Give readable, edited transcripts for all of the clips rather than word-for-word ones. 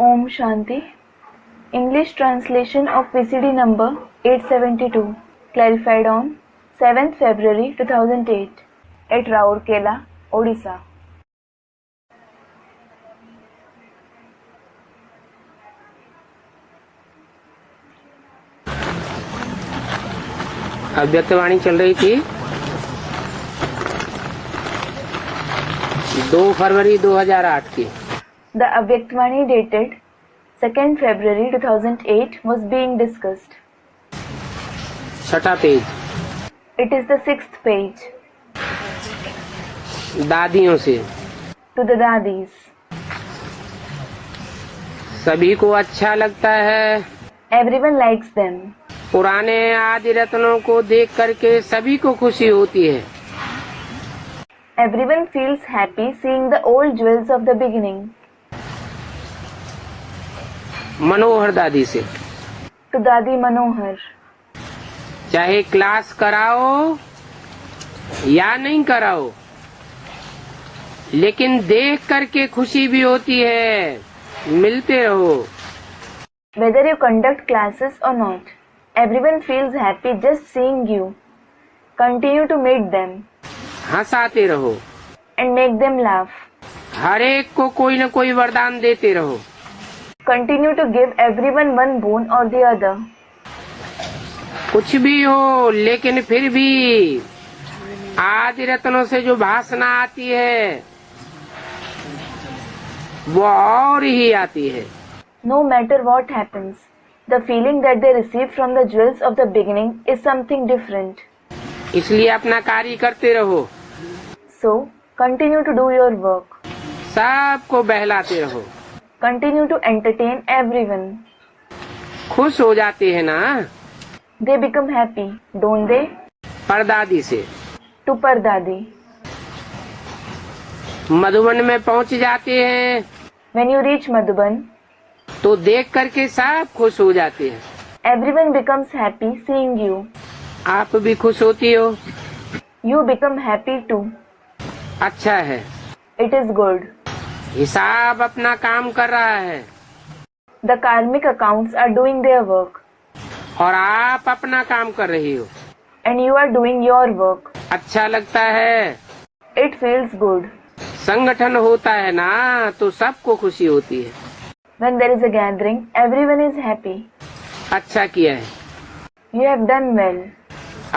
Om Shanti. English translation of VCD number 872, clarified on 7th February 2008 at Rourkela, Odisha. अव्यक्तवाणी चल रही थी 2 फरवरी 2008 की। The Avyaktvani dated 2nd February 2008 was being discussed. छठा page. It is the 6th page. दादियों से To the Dadis. सभी को अच्छा लगता है। Everyone likes them. पुराने आदि रत्नों को देख करके सभी को खुशी होती है। Everyone feels happy seeing the old jewels of the beginning. मनोहर दादी से To Dadi Manohar. चाहे क्लास कराओ या नहीं कराओ, लेकिन देख करके खुशी भी होती है। मिलते रहो। Whether you conduct classes or not, everyone feels happy just seeing you. Continue to meet them हंसाते रहो। and make them laugh. हर एक को कोई न कोई वरदान देते रहो। Continue to give everyone one boon or the other. कुछ भी हो, लेकिन फिर भी आदि रत्नों से जो वासना आती है वो और ही आती है। No matter what happens, the feeling that they receive from the jewels of the beginning is something different. इसलिए अपना कार्य करते रहो। So, continue to do your work. सबको बहलाते रहो। Continue to entertain everyone. खुश हो जाते हैं ना। They become happy, don't they? परदादी से To Pardadi. मधुबन में पहुंच जाते हैं When you reach Madhuban, तो देख करके सब खुश हो जाते हैं। everyone becomes happy seeing you. आप भी खुश होती हो। You become happy too. अच्छा है। It is good. हिसाब अपना काम कर रहा है The karmic accounts are doing their work और आप अपना काम कर रही हो। and you are doing your work. अच्छा लगता है। It feels good. संगठन होता है ना तो सबको खुशी होती है। When there is a gathering, everyone is happy. अच्छा किया है। You have done well.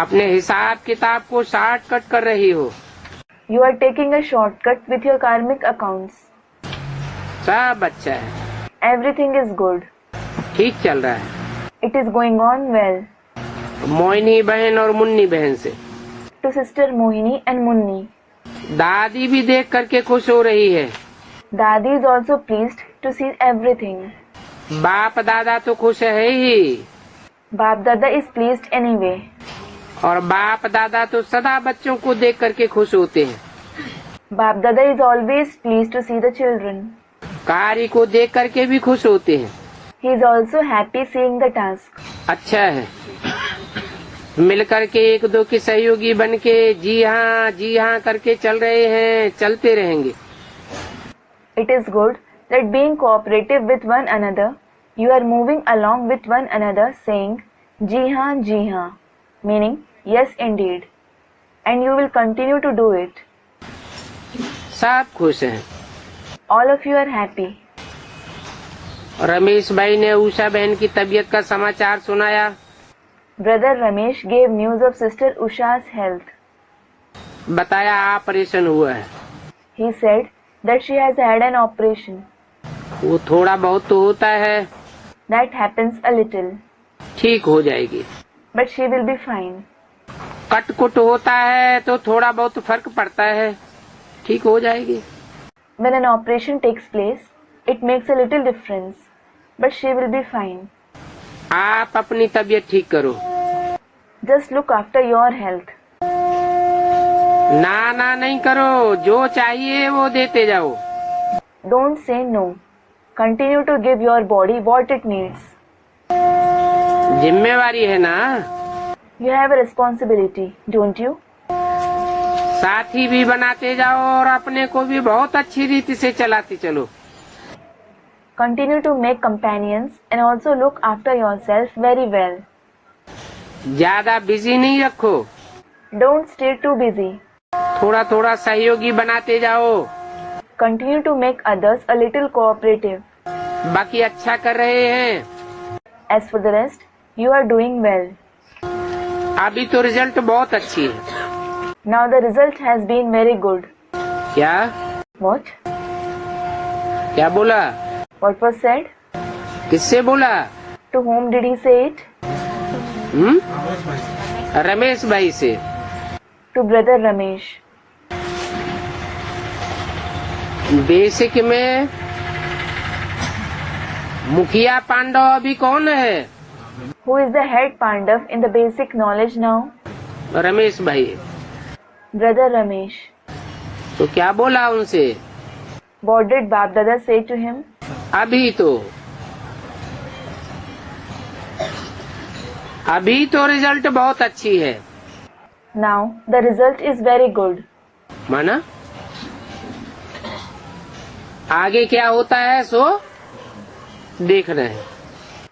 अपने हिसाब किताब को शॉर्टकट कर रही हो। You are taking a shortcut with your karmic accounts. सब अच्छा है। Everything is good. ठीक चल रहा है। It is going on well. Mohini बहन और मुन्नी बहन से To sister Mohini and Munni. दादी भी देख करके खुश हो रही है। Dadi is also pleased to see everything. बाप दादा तो खुश है ही, Bap Dada is pleased anyway. और बाप दादा तो सदा बच्चों को देख करके खुश होते हैं। Bap Dada is always pleased to see the children. कार्य को देख करके भी खुश होते हैं। He is also happy seeing the task. अच्छा है। मिल करके एक दो के सहयोगी बन के जी हाँ करके चल रहे हैं, चलते रहेंगे। It is good that being cooperative with one another, you are moving along with one another saying ji haan, meaning yes indeed, and you will continue to do it. सब खुश हैं। All of you are happy. Ramesh भाई ने उषा बहन की तबीयत का समाचार सुनाया। Brother Ramesh gave news of sister Usha's health. बताया ऑपरेशन हुआ है। He said that she has had an operation. वो थोड़ा बहुत तो होता है। That happens a little, ठीक हो जाएगी। but she will be fine. कटकुट होता है तो थोड़ा बहुत फर्क पड़ता है, ठीक हो जाएगी। When an operation takes place, it makes a little difference, but she will be fine. आप अपनी तबीयत ठीक करो। Just look after your health. ना नहीं करो, जो चाहिए वो देते जाओ। Don't say no. Continue to give your body what it needs. जिम्मेवारी है ना। You have a responsibility, don't you? साथी भी बनाते जाओ और अपने को भी बहुत अच्छी रीति से चलाते चलो। Continue to make companions and also look after yourself very well. ज्यादा बिजी नहीं रखो, Don't stay too busy. थोड़ा थोड़ा सहयोगी बनाते जाओ। Continue to make others a little cooperative. बाकी अच्छा कर रहे हैं। As for the rest, you are doing well. अभी तो रिजल्ट बहुत अच्छी है। Now the result has been very good. क्या What? क्या बोला? What was said? किससे बोला? To whom did he say it? Ramesh भाई से। To brother Ramesh. बेसिक में मुखिया पांडव अभी कौन है? Who is the head Pandav in the basic knowledge now? Ramesh भाई। Brother Ramesh. तो क्या बोला उनसे? What did Bap Dada say to him? अभी तो रिजल्ट बहुत अच्छी है। Now the result is very good. माना आगे क्या होता है सो देख रहे हैं।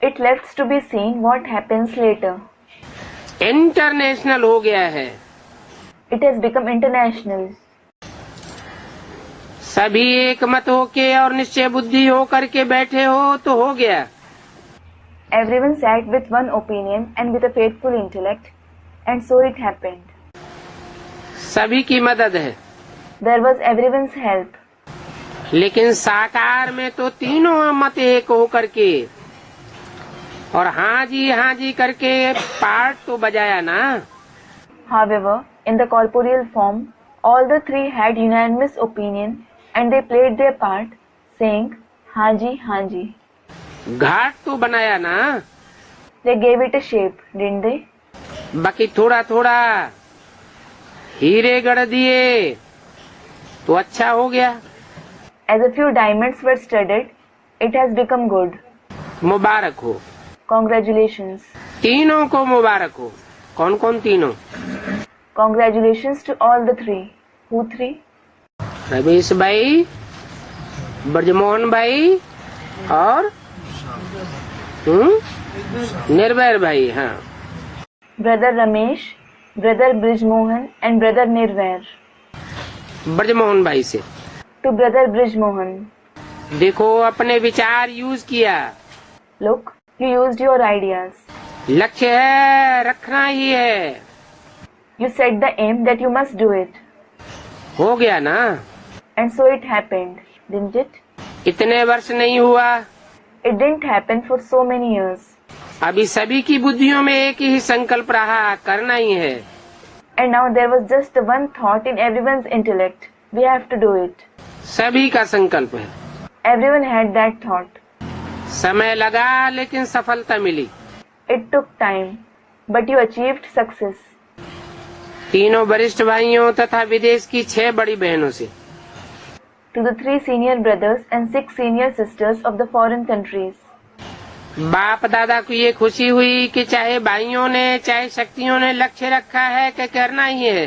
It left to be seen what happens later. International हो गया है। It has become international. सभी एक मत होके और निश्चय बुद्धि हो करके बैठे हो तो हो गया। Everyone sat with one opinion and with a faithful intellect, and so it happened. सभी की मदद है। There was everyone's help. लेकिन साकार में तो तीनों मत एक हो करके और हाँ जी करके पार्ट तो बजाया ना। However, in the corporeal form, all the three had unanimous opinion and they played their part, saying, Haji, Haji. घाट तो बनाया ना। They gave it a shape, didn't they? बाकी थोड़ा थोड़ा हीरे गढ़ दिए तो अच्छा हो गया। As a few diamonds were studded, it has become good. मुबारक हो। Congratulations. तीनों को मुबारक हो। कौन कौन तीनों? Congratulations to all the three. Who three? Ramesh भाई, ब्रजमोहन भाई और निर्भय भाई। हाँ, Brother Ramesh, Brother Brijmohan and Brother Nirvair. Brijmohan भाई से। To Brother Brijmohan. देखो अपने विचार यूज किया। Look, you used your ideas. लक्ष्य है, रखना ही है। You set the aim that you must do it. हो गया ना। And so it happened, didn't it? इतने वर्ष नहीं हुआ। It didn't happen for so many years. अभी सभी की बुद्धियों में एक ही संकल्प रहा, करना ही है। And now there was just one thought in everyone's intellect. We have to do it. सभी का संकल्प है। Everyone had that thought. समय लगा लेकिन सफलता मिली। It took time, but you achieved success. तीनों वरिष्ठ भाइयों तथा विदेश की 6 बड़ी बहनों से। To the 3 senior brothers and 6 senior sisters of the foreign countries. बाप दादा को ये खुशी हुई कि चाहे भाइयों ने चाहे शक्तियों ने लक्ष्य रखा है कि करना ही है,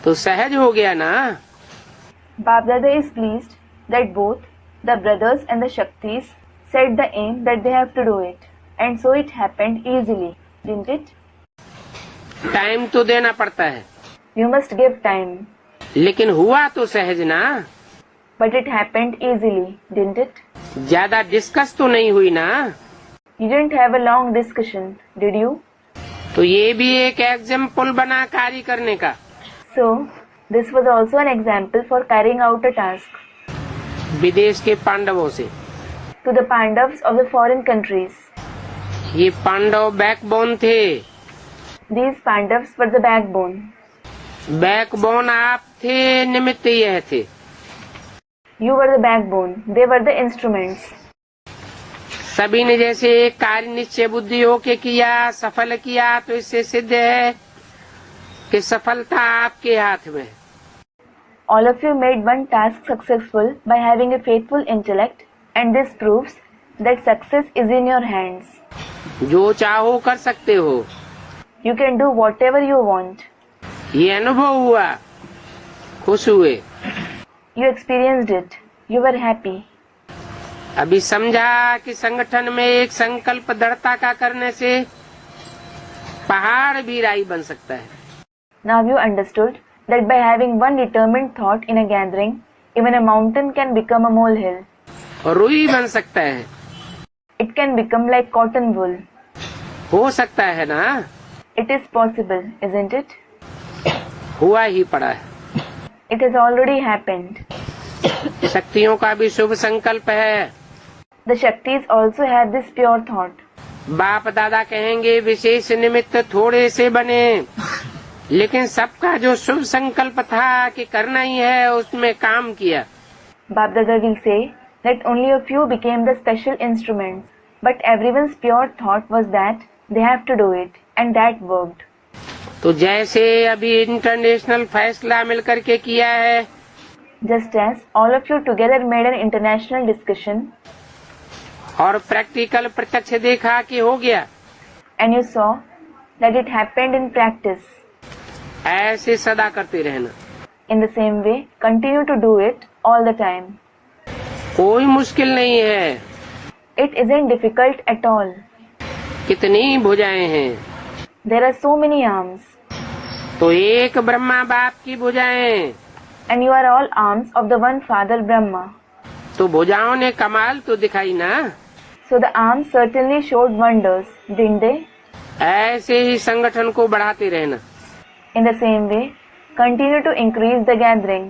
तो सहज हो गया ना। Bap Dada is pleased that both the brothers and the Shaktis set the aim that they have to do it, and so it happened easily, didn't it? Time तो देना पड़ता है। You must give time. लेकिन हुआ तो सहज ना। But it happened easily, didn't it? ज्यादा डिस्कस तो नहीं हुई ना। You didn't have a long discussion, did you? तो ये भी एक एग्जाम्पल बना कार्य करने का। So, this was also an example for carrying out a task. विदेश के पांडवों से। To the Pandavas of the foreign countries. ये पांडव बैकबोन थे। These Pandavas were the backbone. Backbone आप थे, निमित्त यह थे। You were the backbone. They were the instruments. सभी ने जैसे एक कार्य निश्चय बुद्धि होके किया, सफल किया, तो इससे सिद्ध है कि सफलता आपके हाथ में। All of you made one task successful by having a faithful intellect, and this proves that success is in your hands. जो चाहो कर सकते हो। You can do whatever you want. ये अनुभव हुआ, खुश हुए। You experienced it. You were happy. अभी समझा कि संगठन में एक संकल्प दृढ़ता का करने से पहाड़ भी राई बन सकता है। Now you understood that by having one determined thought in a gathering, even a mountain can become a molehill. और रुई बन सकता है। It can become like cotton wool. हो सकता है ना? It is possible, isn't it? हुआ ही पड़ा है। It has already happened. शक्तियों का भी शुभ संकल्प है। The Shaktis also have this pure thought. बाप दादा कहेंगे विशेष निमित्त थोड़े से बने, लेकिन सबका जो शुभ संकल्प था कि करना ही है उसमें काम किया। Bap Dada will say that only a few became the special instruments, but everyone's pure thought was that they have to do it, and that worked. तो जैसे अभी इंटरनेशनल फैसला मिलकर के किया है, Just as all of you together made an international discussion, और practical प्रत्यक्ष देखा कि हो गया, and you saw that it happened in practice. ऐसे सदा करते रहना। In the same way, continue to do it all the time. कोई मुश्किल नहीं है। It isn't difficult at all. कितनी भुजाएं हैं? There are so many arms, तो एक ब्रह्मा बाप की भुजाएं, and you are all arms of the one Father Brahma. तो भुजाओं ने कमाल तो दिखाई ना। So the arms certainly showed wonders, didn't they? ऐसे ही संगठन को बढ़ाते रहना। In the same way, continue to increase the gathering.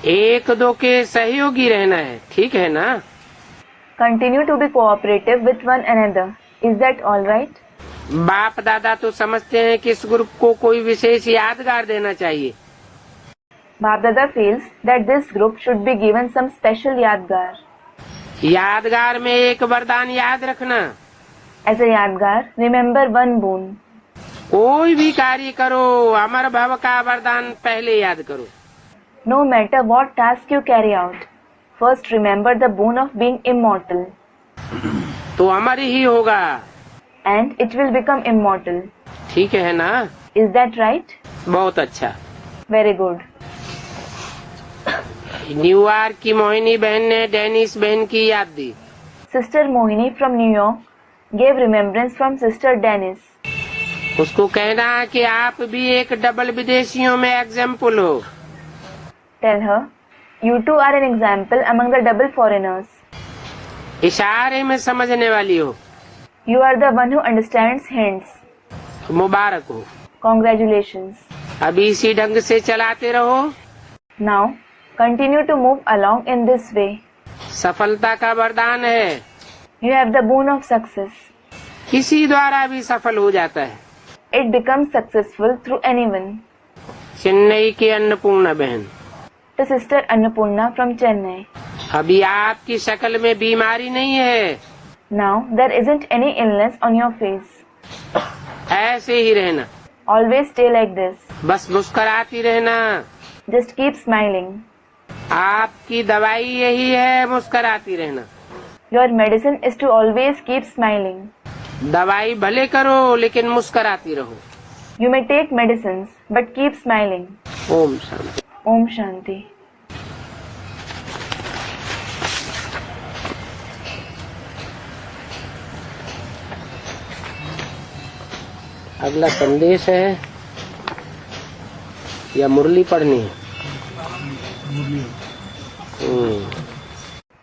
एक दो के सहयोगी रहना है, ठीक है ना? Continue to be cooperative with one another. Is that all right? बाप दादा तो समझते हैं कि इस ग्रुप को कोई विशेष यादगार देना चाहिए। Bap Dada feels that this group should be given some special yadgar. यादगार में एक वरदान याद रखना। As a yadgar, remember one boon. कोई भी कार्य करो, अमर भव का वरदान पहले याद करो। No matter what task you carry out, first remember the boon of being immortal, तो अमर ही होगा। and it will become immortal. ठीक है ना? Is that right? बहुत अच्छा। Very good. न्यूयॉर्क की मोहिनी बहन ने डेनिस बहन की याद दी। Sister Mohini from New York gave remembrance from Sister Dennis. उसको कहना कि आप भी एक डबल विदेशियों में एग्जाम्पल हो। Tell her, you too are an example among the double foreigners. इशारे में समझने वाली हो। You are the one who understands hints. मुबारक हो। Congratulations. अभी इसी ढंग से चलाते रहो। Now, continue to move along in this way. सफलता का वरदान है। You have the boon of success. किसी द्वारा भी सफल हो जाता है। It becomes successful through anyone. Chennai की अन्नपूर्णा बहन, To Sister Annapurna from Chennai. अभी आपकी शक्ल में बीमारी नहीं है। Now, there isn't any illness on your face. ऐसे ही रहना, Always stay like this. बस मुस्कुराती रहना। Just keep smiling. आपकी दवाई यही है, मुस्कुराती रहना। Your medicine is to always keep smiling. दवाई भले करो लेकिन मुस्कुराती रहो। You may take medicines, but keep smiling. Om Shanti. Om Shanti. अगला संदेश है या मुरली पढ़नी है?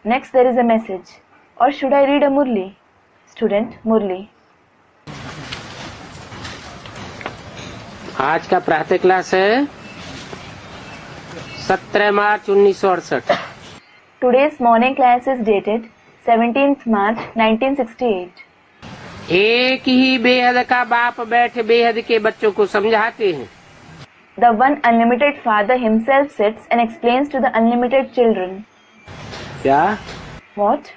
Next there is a message. Or should I read a Murli? Student Murli. आज का प्रातः क्लास है 17 मार्च 1968। Today's morning class is dated 17th March 1968. एक ही बेहद का बाप बैठ बेहद के बच्चों को समझाते हैं। The one unlimited father himself sits and explains to the unlimited children. क्या What?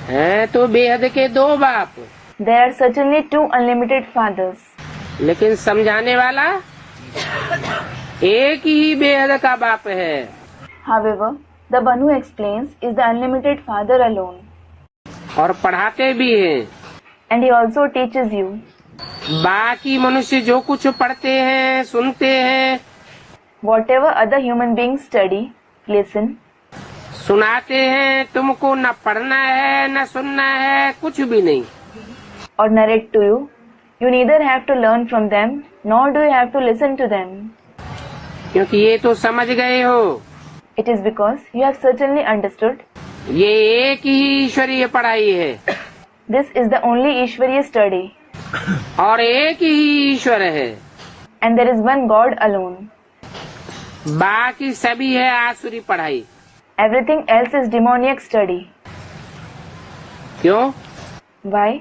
है? तो बेहद के दो बाप, There are certainly two unlimited fathers. लेकिन समझाने वाला एक ही बेहद का बाप है। However, the one who explains is the unlimited father alone. और पढ़ाते भी हैं। And he also teaches you. बाकी मनुष्य जो कुछ पढ़ते हैं, सुनते हैं, Whatever other human beings study, listen, सुनाते हैं तुमको, न पढ़ना है न सुनना है, कुछ भी नहीं। or narrate to you. You neither have to learn from them, nor do you have to listen to them. क्योंकि ये तो समझ गए हो, It is because you have certainly understood. ये एक ही ईश्वरीय पढ़ाई है This is the only Ishwariya study, और एक ही ईश्वर है, and there is one God alone. बाकी सभी है आसुरी पढ़ाई। Everything else is demoniac study. क्यों? Why?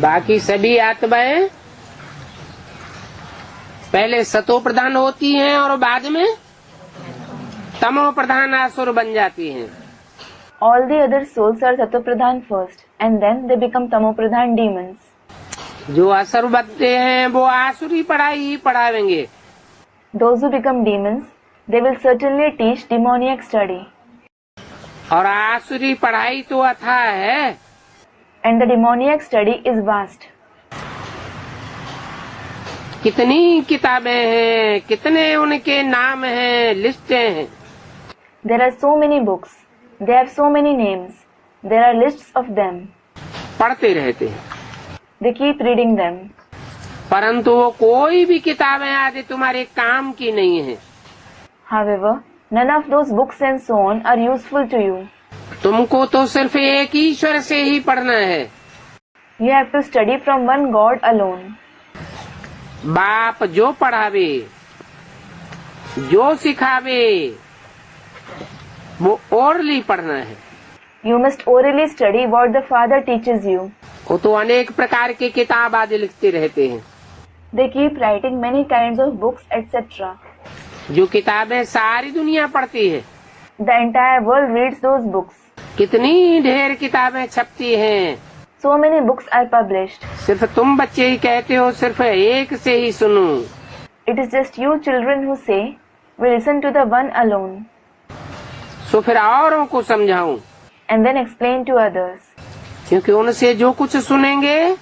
बाकी सभी आत्माएं पहले सतो प्रधान होती हैं और बाद में तमो प्रधान आसुर बन जाती हैं। All the other souls are Satopradhan first, and then they become Tamopradhan demons. जो असुर बनते हैं वो आसुरी पढ़ाई ही पढ़ावेंगे। Those who become demons, they will certainly teach demoniac study. और आसुरी पढ़ाई तो अथाह है, And the demoniac study is vast. कितनी किताबें हैं, कितने उनके नाम हैं, लिस्टें हैं। There are so many books. They have so many names. There are lists of them. पढ़ते रहते हैं, They keep reading them. परंतु वो कोई भी किताबें आदि तुम्हारे काम की नहीं है। However, none of those books and so on are useful to you. तुमको तो सिर्फ एक ईश्वर से ही पढ़ना है। You have to study from one God alone. बाप जो पढ़ावे, जो सिखावे, वो ओरली पढ़ना है। You must orally study what the Father teaches you. वो तो अनेक प्रकार के किताब आदि लिखते रहते हैं, They keep writing many kinds of books, etc. जो किताबें सारी दुनिया पढ़ती है। The entire world reads those books. कितनी ढेर किताबें छपती हैं, So many books are published. सिर्फ तुम बच्चे ही कहते हो सिर्फ एक से ही सुनूं। It is just you children who say, we listen to the one alone, तो फिर औरों को समझाऊं, and then explain to others. क्योंकि उनसे जो कुछ सुनेंगे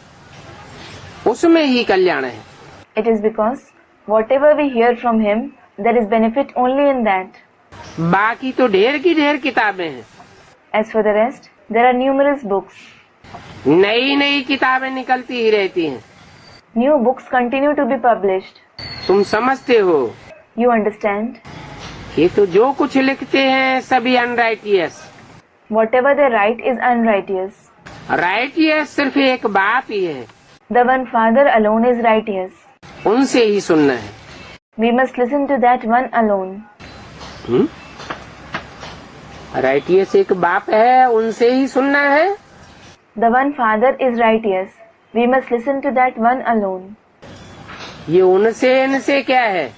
उसमें ही कल्याण है। It is because whatever we hear from him, there is benefit only in that. बाकी तो ढेर की ढेर किताबें हैं। As for the rest, there are numerous books. नई नई किताबें निकलती ही रहती हैं। New books continue to be published. तुम समझते हो, You understand? ये तो जो कुछ लिखते हैं सभी unrighteous. Whatever they write is unrighteous. Righteous सिर्फ एक बाप ही है, The one Father alone is righteous. उनसे ही सुनना है। We must listen to that one alone. Righteous एक बाप है, उनसे ही सुनना है। The one Father is righteous. We must listen to that one alone. ये उनसे इनसे क्या है?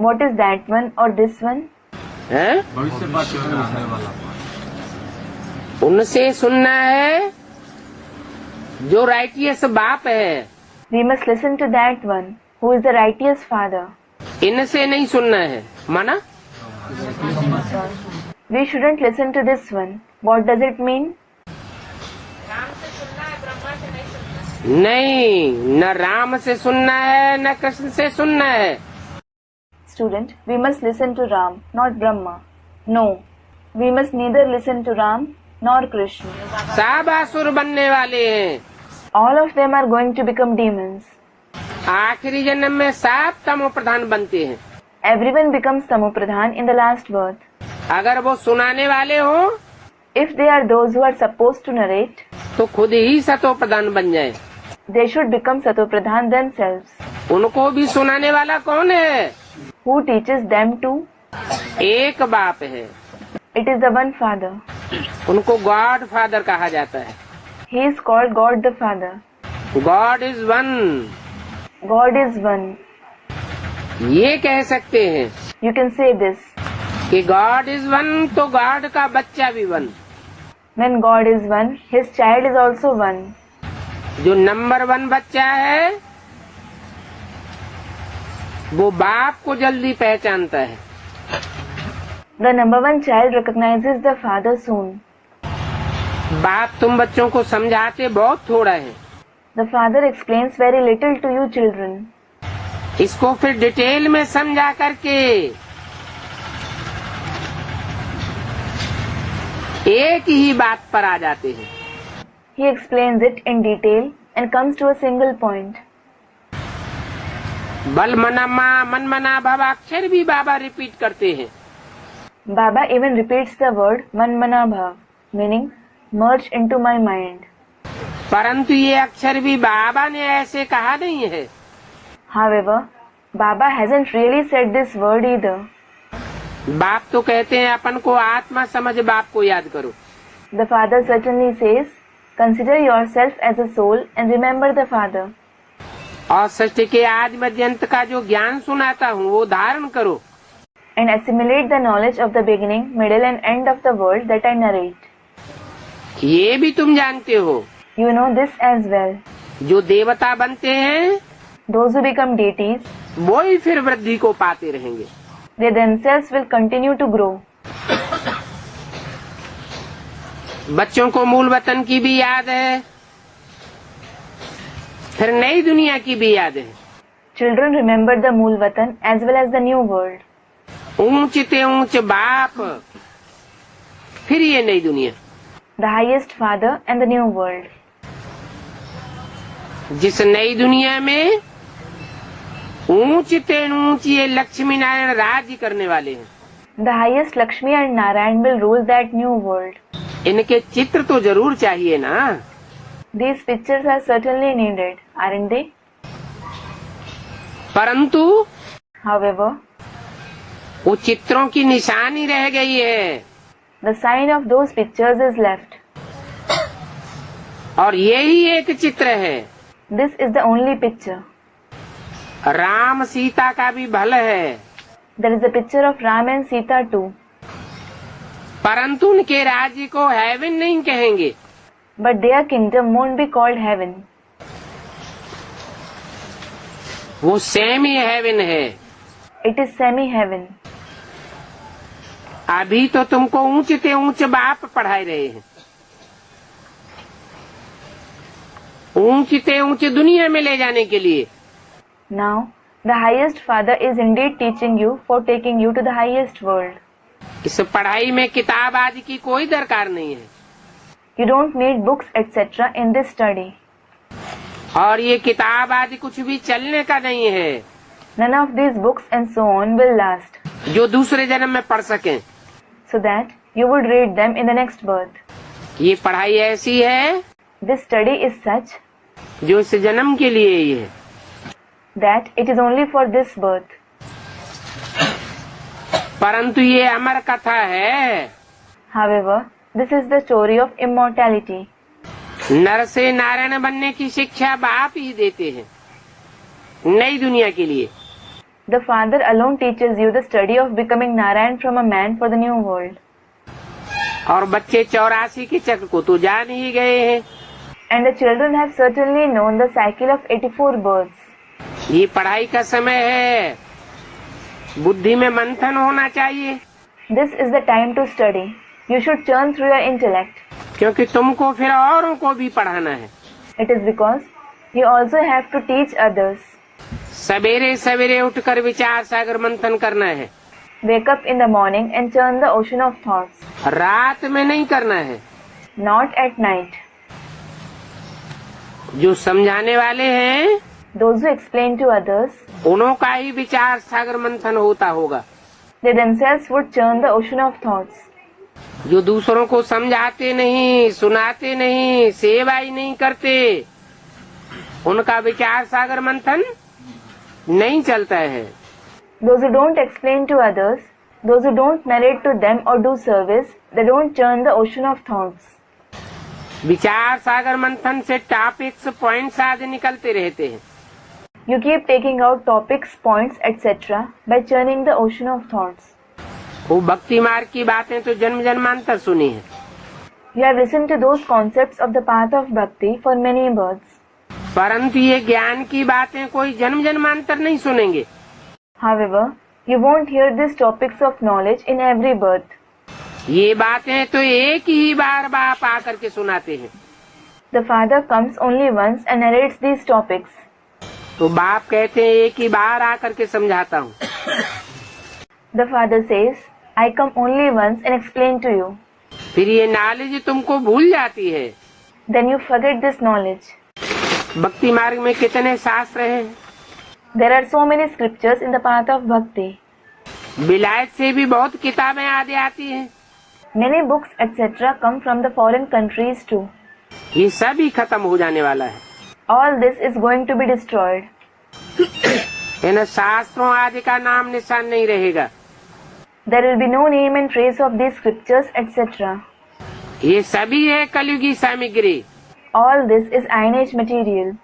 What is that one or this one? हैं? उनसे सुनना है जो राइटियस बाप है। We must listen to that one who is the righteous Father. इनसे नहीं सुनना है, माना? We shouldn't listen to this one. What does it mean? नहीं, न राम से सुनना है न कृष्ण से सुनना है। Student, we must listen to Ram, not Brahma. No, we must neither listen to Ram nor Krishna. सब आसुर बनने वाले हैं। All of them are going to become demons. आखिरी जन्म में सब तमो प्रधान बनते हैं। Everyone becomes Tamopradhan in the last birth. अगर वो सुनाने वाले हो If they are those who are supposed to narrate, तो खुद ही सतो प्रधान बन जाए। they should become Satopradhan themselves. उनको भी सुनाने वाला कौन है? Who teaches them to? एक बाप है। It is the one Father. उनको गॉड फादर कहा जाता है। He is called God the Father. God is one, God is one. ये कह सकते हैं You can say this. कि गॉड इज वन तो गॉड का बच्चा भी one. When God is one, His child is also one. जो नंबर 1 बच्चा है वो बाप को जल्दी पहचानता है। The number one child recognizes the father soon. बाप तुम बच्चों को समझाते बहुत थोड़ा है। The father explains very little to you children. इसको फिर डिटेल में समझा करके एक ही बात पर आ जाते हैं। He explains it in detail and comes to a single point. बल मनमा मन मना भव अक्षर भी बाबा रिपीट करते हैं। Baba even repeats the word Man Mana Bhav, meaning merge into my mind. परंतु ये अक्षर भी बाबा ने ऐसे कहा नहीं है। However, Baba hasn't really said this word either. बाप तो कहते हैं अपन को आत्मा समझ बाप को याद करो। The Father certainly says, consider yourself as a soul and remember the Father. और सृष्टि के आदि मध्य अंत का जो ज्ञान सुनाता हूँ वो धारण करो। And assimilate the knowledge of the beginning, middle and end of the world that I narrate. ये भी तुम जानते हो। You know this as well. जो देवता बनते हैं Those who become deities, वो ही फिर वृद्धि को पाते रहेंगे। they themselves will continue to grow. बच्चों को मूल वतन की भी याद है, फिर नई दुनिया की भी याद है। Children remember the Mool Vatan as well as the new world. ऊंच ते ऊंच बाप, फिर ये नई दुनिया। The highest Father and the new world. जिस नई दुनिया में ऊंच ते ऊंच ये लक्ष्मी नारायण राज्य करने वाले हैं। The highest Lakshmi and Narayan will rule that new world. इनके चित्र तो जरूर चाहिए ना। These pictures are certainly needed, aren't they? परंतु However, वो चित्रों की निशानी रह गई है। the sign of those pictures is left. और यही एक चित्र है। This is the only picture. Ram Sita का भी भल है, There is a picture of Ram and Sita too. परंतु उनके राज्य को हेवन नहीं कहेंगे। But their kingdom won't be called heaven. वो सेमी हेवन है। It is semi-heaven. अभी तो तुमको ऊंचे ते ऊंचे बाप पढ़ाए रहे हैं, ऊंची ते ऊंची दुनिया में ले जाने के लिए। Now, the highest Father is indeed teaching you for taking you to the highest world. इस पढ़ाई में किताब आदि की कोई दरकार नहीं है। You don't need books etc. in this study. और ये किताब आदि कुछ भी चलने का नहीं है। None of these books and so on will last, जो दूसरे जन्म में पढ़ सकें। so that you would read them in the next birth. ये पढ़ाई ऐसी है This study is such जो इस जन्म के लिए ही है। that it is only for this birth. परंतु ये अमर कथा है। However, this is the story of immortality. नर से नारायण बनने की शिक्षा बाप ही देते हैं नई दुनिया के लिए। The Father alone teaches you the study of becoming Narayan from a man for the new world. और बच्चे 84 के चक्र को तो जान ही गए हैं। And the children have certainly known the cycle of 84 births. ये पढ़ाई का समय है, बुद्धि में मंथन होना चाहिए। This is the time to study. You should churn through your intellect. क्योंकि तुमको फिर औरों को भी पढ़ाना है। It is because you also have to teach others. सवेरे सवेरे उठकर विचार सागर मंथन करना है। Wake up in the morning and churn the ocean of thoughts. रात में नहीं करना है। Not at night. जो समझाने वाले हैं Those who explain to others, उन्हों का ही विचार सागर मंथन होता होगा। they themselves would churn the ocean of thoughts. जो दूसरों को समझाते नहीं, सुनाते नहीं, सेवा ही नहीं करते, उनका विचार सागर मंथन नहीं चलता है। Those who don't explain to others, those who don't narrate to them or do service, they don't churn the ocean of thoughts. विचार सागर मंथन से टॉपिक्स पॉइंट्स आदि निकलते रहते हैं। You keep taking out topics, points, etc. by churning the ocean of thoughts. वो भक्ति मार्ग की बातें तो जन्म जन्मांतर सुनी है। You have listened to those concepts of the path of bhakti for many births. परंतु ये ज्ञान की बातें कोई जन्म जन्मांतर नहीं सुनेंगे। However, you won't hear these topics of knowledge in every birth. ये बातें तो एक ही बार बाप आकर के सुनाते हैं। The Father comes only once and narrates these topics. तो बाप कहते हैं एक ही बार आकर के समझाता हूँ। The Father says, I come only once and explain to you. फिर ये नॉलेज तुमको भूल जाती है। then you forget this knowledge. भक्ति मार्ग में कितने शास्त्र हैं। There are so many scriptures in the path of bhakti. विलायत से भी बहुत किताबें आदि आती हैं। Many books etc. come from the foreign countries too. ये सब ही खत्म हो जाने वाला है। All this is going to be destroyed. इन शास्त्रों आदि का नाम निशान नहीं रहेगा। There will be no name and trace of these scriptures etc. ये सभी है कलयुगी सामग्री। All this is Iron-Age material.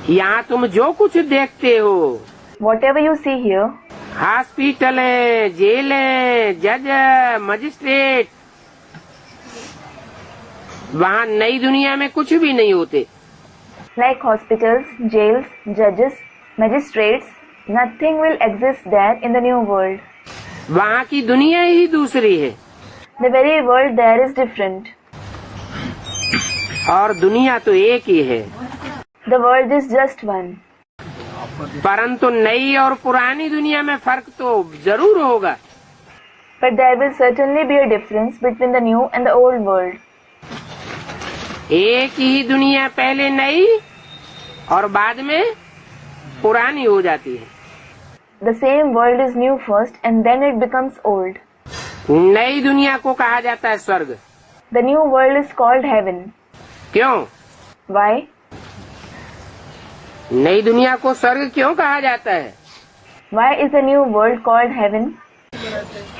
यहाँ तुम जो कुछ देखते हो, Whatever you see here, hospital है, जेल है, जज, मजिस्ट्रेट, वहाँ नई दुनिया में कुछ भी नहीं होते। like hospitals, jails, judges, magistrates, nothing will exist there in the new world. वहाँ की दुनिया ही दूसरी है The very world there is different. और दुनिया तो एक ही है। The world is just one. परंतु नई और पुरानी दुनिया में फर्क तो जरूर होगा। But there will certainly be a difference between the new and the old world. एक ही दुनिया पहले नई और बाद में पुरानी हो जाती है। The same world is new first and then it becomes old. नई दुनिया को कहा जाता है स्वर्ग। The new world is called heaven. क्यों? Why? नई दुनिया को स्वर्ग क्यों कहा जाता है? Why is the new world called heaven?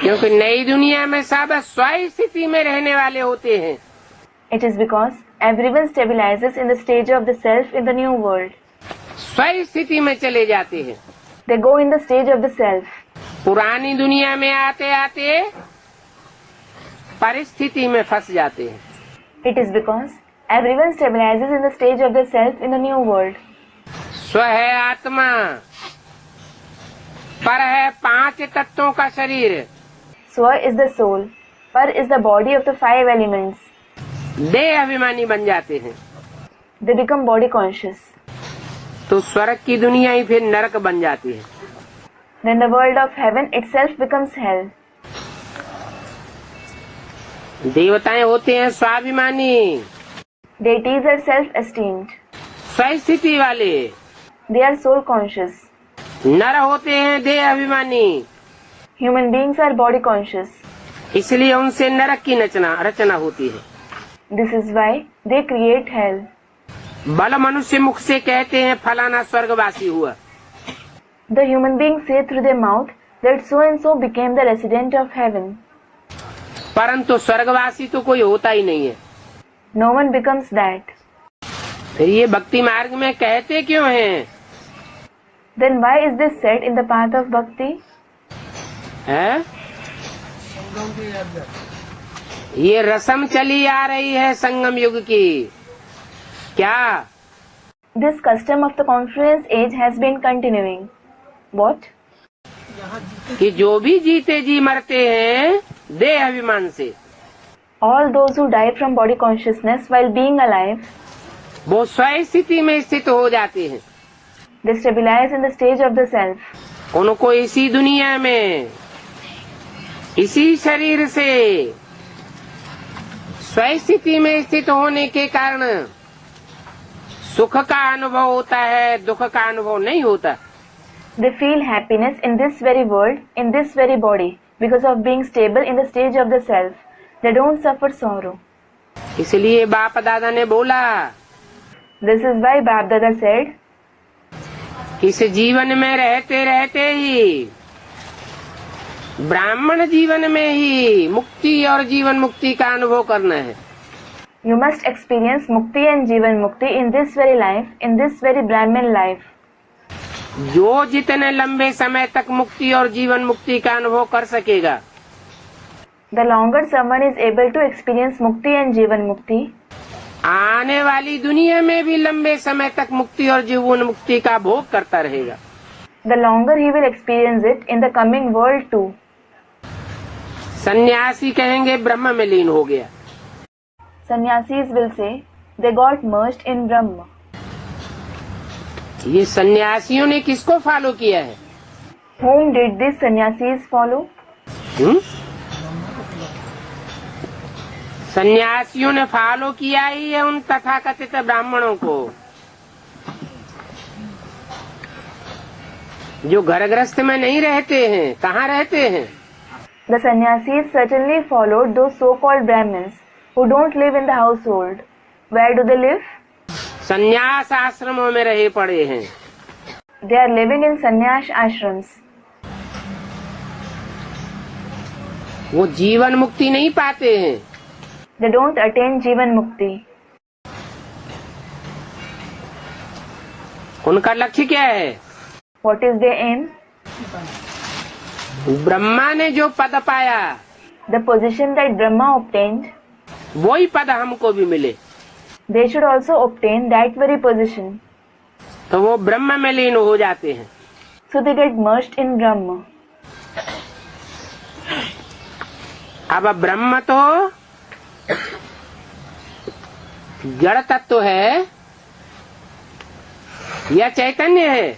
क्योंकि नई दुनिया में सब स्व स्थिति में रहने वाले होते हैं। It is because everyone stabilizes in the stage of the self in the new world. स्व स्थिति में चले जाते हैं। They go in the stage of the self. पुरानी दुनिया में आते आते परिस्थिति में फंस जाते हैं। It is because everyone stabilizes in the stage of the self in the new world. स्व है आत्मा, पर है 5 तत्वों का शरीर। Swa is the soul. Par is the body of the 5 elements. देह अभिमानी बन जाते हैं। They become body conscious. तो स्वर्ग की दुनिया ही फिर नरक बन जाती है। Then the world of heaven itself becomes hell. देवताएं होते हैं स्वाभिमानी, Deities are self-esteemed. स्व स्थिति वाले। They are soul conscious. नर होते हैं देह अभिमानी, Human beings are body conscious. इसलिए उनसे नरक की रचना होती है। This is why they create hell. बल मनुष्य मुख से कहते हैं फलाना स्वर्गवासी हुआ। The human beings say through their mouth that so and so became the resident of heaven. परंतु स्वर्गवासी तो कोई होता ही नहीं है। No one becomes that. फिर ये भक्ति मार्ग में कहते क्यों हैं? Then why is this said in the path of bhakti? है? ये रस्म चली आ रही है संगम युग की। क्या? This custom of the confluence age has been continuing. What? कि जो भी जीते जी मरते हैं देह अभिमान से, All those who die from body consciousness while being alive, वो स्व स्थिति में स्थित हो जाते हैं। they stabilize in the stage of the self. उनको इसी दुनिया में इसी शरीर से स्व स्थिति में स्थित होने के कारण सुख का अनुभव होता है, दुख का अनुभव नहीं होता। They feel happiness in this very world, in this very body, because of being stable in the stage of the self. They don't suffer sorrow. इसलिए बाप दादा ने बोला, This is why Bap Dada said, इस जीवन में रहते रहते ही ब्राह्मण जीवन में ही मुक्ति और जीवन मुक्ति का अनुभव करना है। You must experience Mukti and Jivan Mukti in this very life, in this very Brahmin life. जो जितने लंबे समय तक मुक्ति और जीवन मुक्ति का अनुभव कर सकेगा, The longer someone is able to experience Mukti and Jivan Mukti, आने वाली दुनिया में भी लंबे समय तक मुक्ति और जीवन मुक्ति का भोग करता रहेगा। the longer he will experience it in the coming world too. सन्यासी कहेंगे ब्रह्म में लीन हो गया। Sannyasis will say, they got merged in Brahma. ये सन्यासियों ने किसको फॉलो किया है? Whom did these sannyasis follow? सन्यासियों ने फॉलो किया ही है उन तथाकथित ब्राह्मणों को, जो घर गृहस्थ में नहीं रहते हैं। कहाँ रहते हैं? The sannyasis certainly followed those so-called Brahmins who don't live in the household. Where do they live? संन्यास आश्रमों में रहे पड़े हैं। They are living in sannyas ashrams. वो जीवन मुक्ति नहीं पाते हैं। They don't attain जीवन मुक्ति. उनका लक्ष्य क्या है? What is their aim? Brahma ने जो पद पाया, The position that Brahma obtained, वही पद हमको भी मिले, they should also obtain that very position. तो वो ब्रह्म में लीन हो जाते हैं। So they get merged in Brahma. अब ब्रह्म तो जड़ तत्व है या चैतन्य है?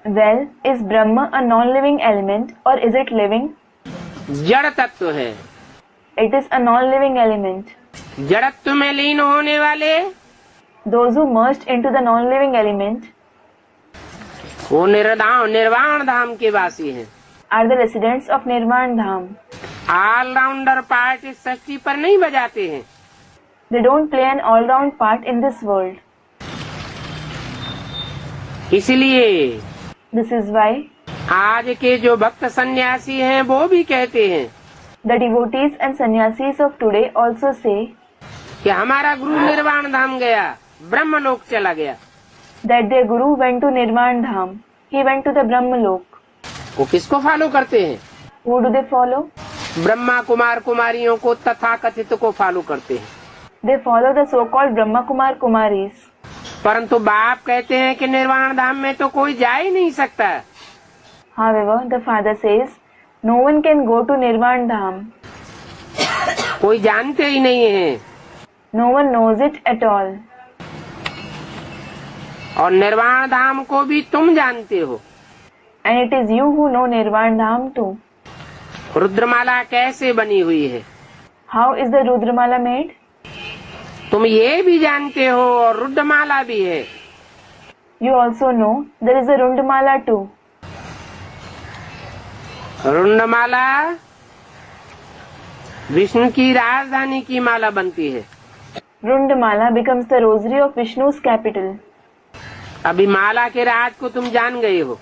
Well, is Brahma a non-living element or is it living? जड़ तत्व है। It is a non-living element. जड़त्व में लीन होने वाले Those who merged into the non-living element वो निर्वाण धाम के वासी हैं। are the residents of Nirvan Dham. Allrounder part इस सृष्टि पर नहीं बजाते हैं। They don't play an all-round part in this world. इसलिए This is why आज के जो भक्त सन्यासी हैं वो भी कहते हैं the devotees and sannyasis of today also say कि हमारा गुरु निर्वाण धाम गया, ब्रह्मलोक चला गया। that their guru went to Nirvan Dham. He went to the Brahmalok. वो किसको फॉलो करते हैं? Who do they follow? Brahma Kumar कुमारियों को, तथाकथित को फॉलो करते हैं। They follow the so-called Brahma Kumar Kumaris. परंतु बाप कहते हैं कि निर्वाण धाम में तो कोई जा ही नहीं सकता। However, the father says, no one can go to Nirvan Dham. कोई जानते ही नहीं है। No one knows it at all. और निर्वाण धाम को भी तुम जानते हो। And it is you who know Nirvan Dham too. रुद्रमाला कैसे बनी हुई है? How is the Rudramala made? तुम ये भी जानते हो और रुद्रमाला भी है। You also know there is a Rundamala too. रुद्रमाला विष्णु की राजधानी की माला बनती है। Rundamala becomes the rosary of Vishnu's capital. अभी माला के राज को तुम जान गए हो।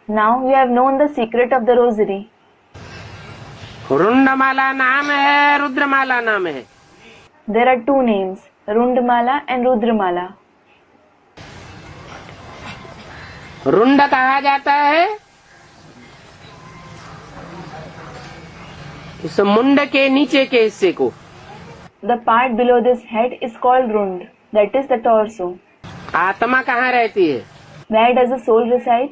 Now you have known the secret of the rosary. रुद्रमाला नाम है, रुद्रमाला नाम है। There are two names, Rundamala and Rudramala. रुंड कहा जाता है इस मुंड के नीचे के हिस्से को। The part below this head is called Rund, that is the torso. आत्मा कहाँ रहती है? Where does the soul reside?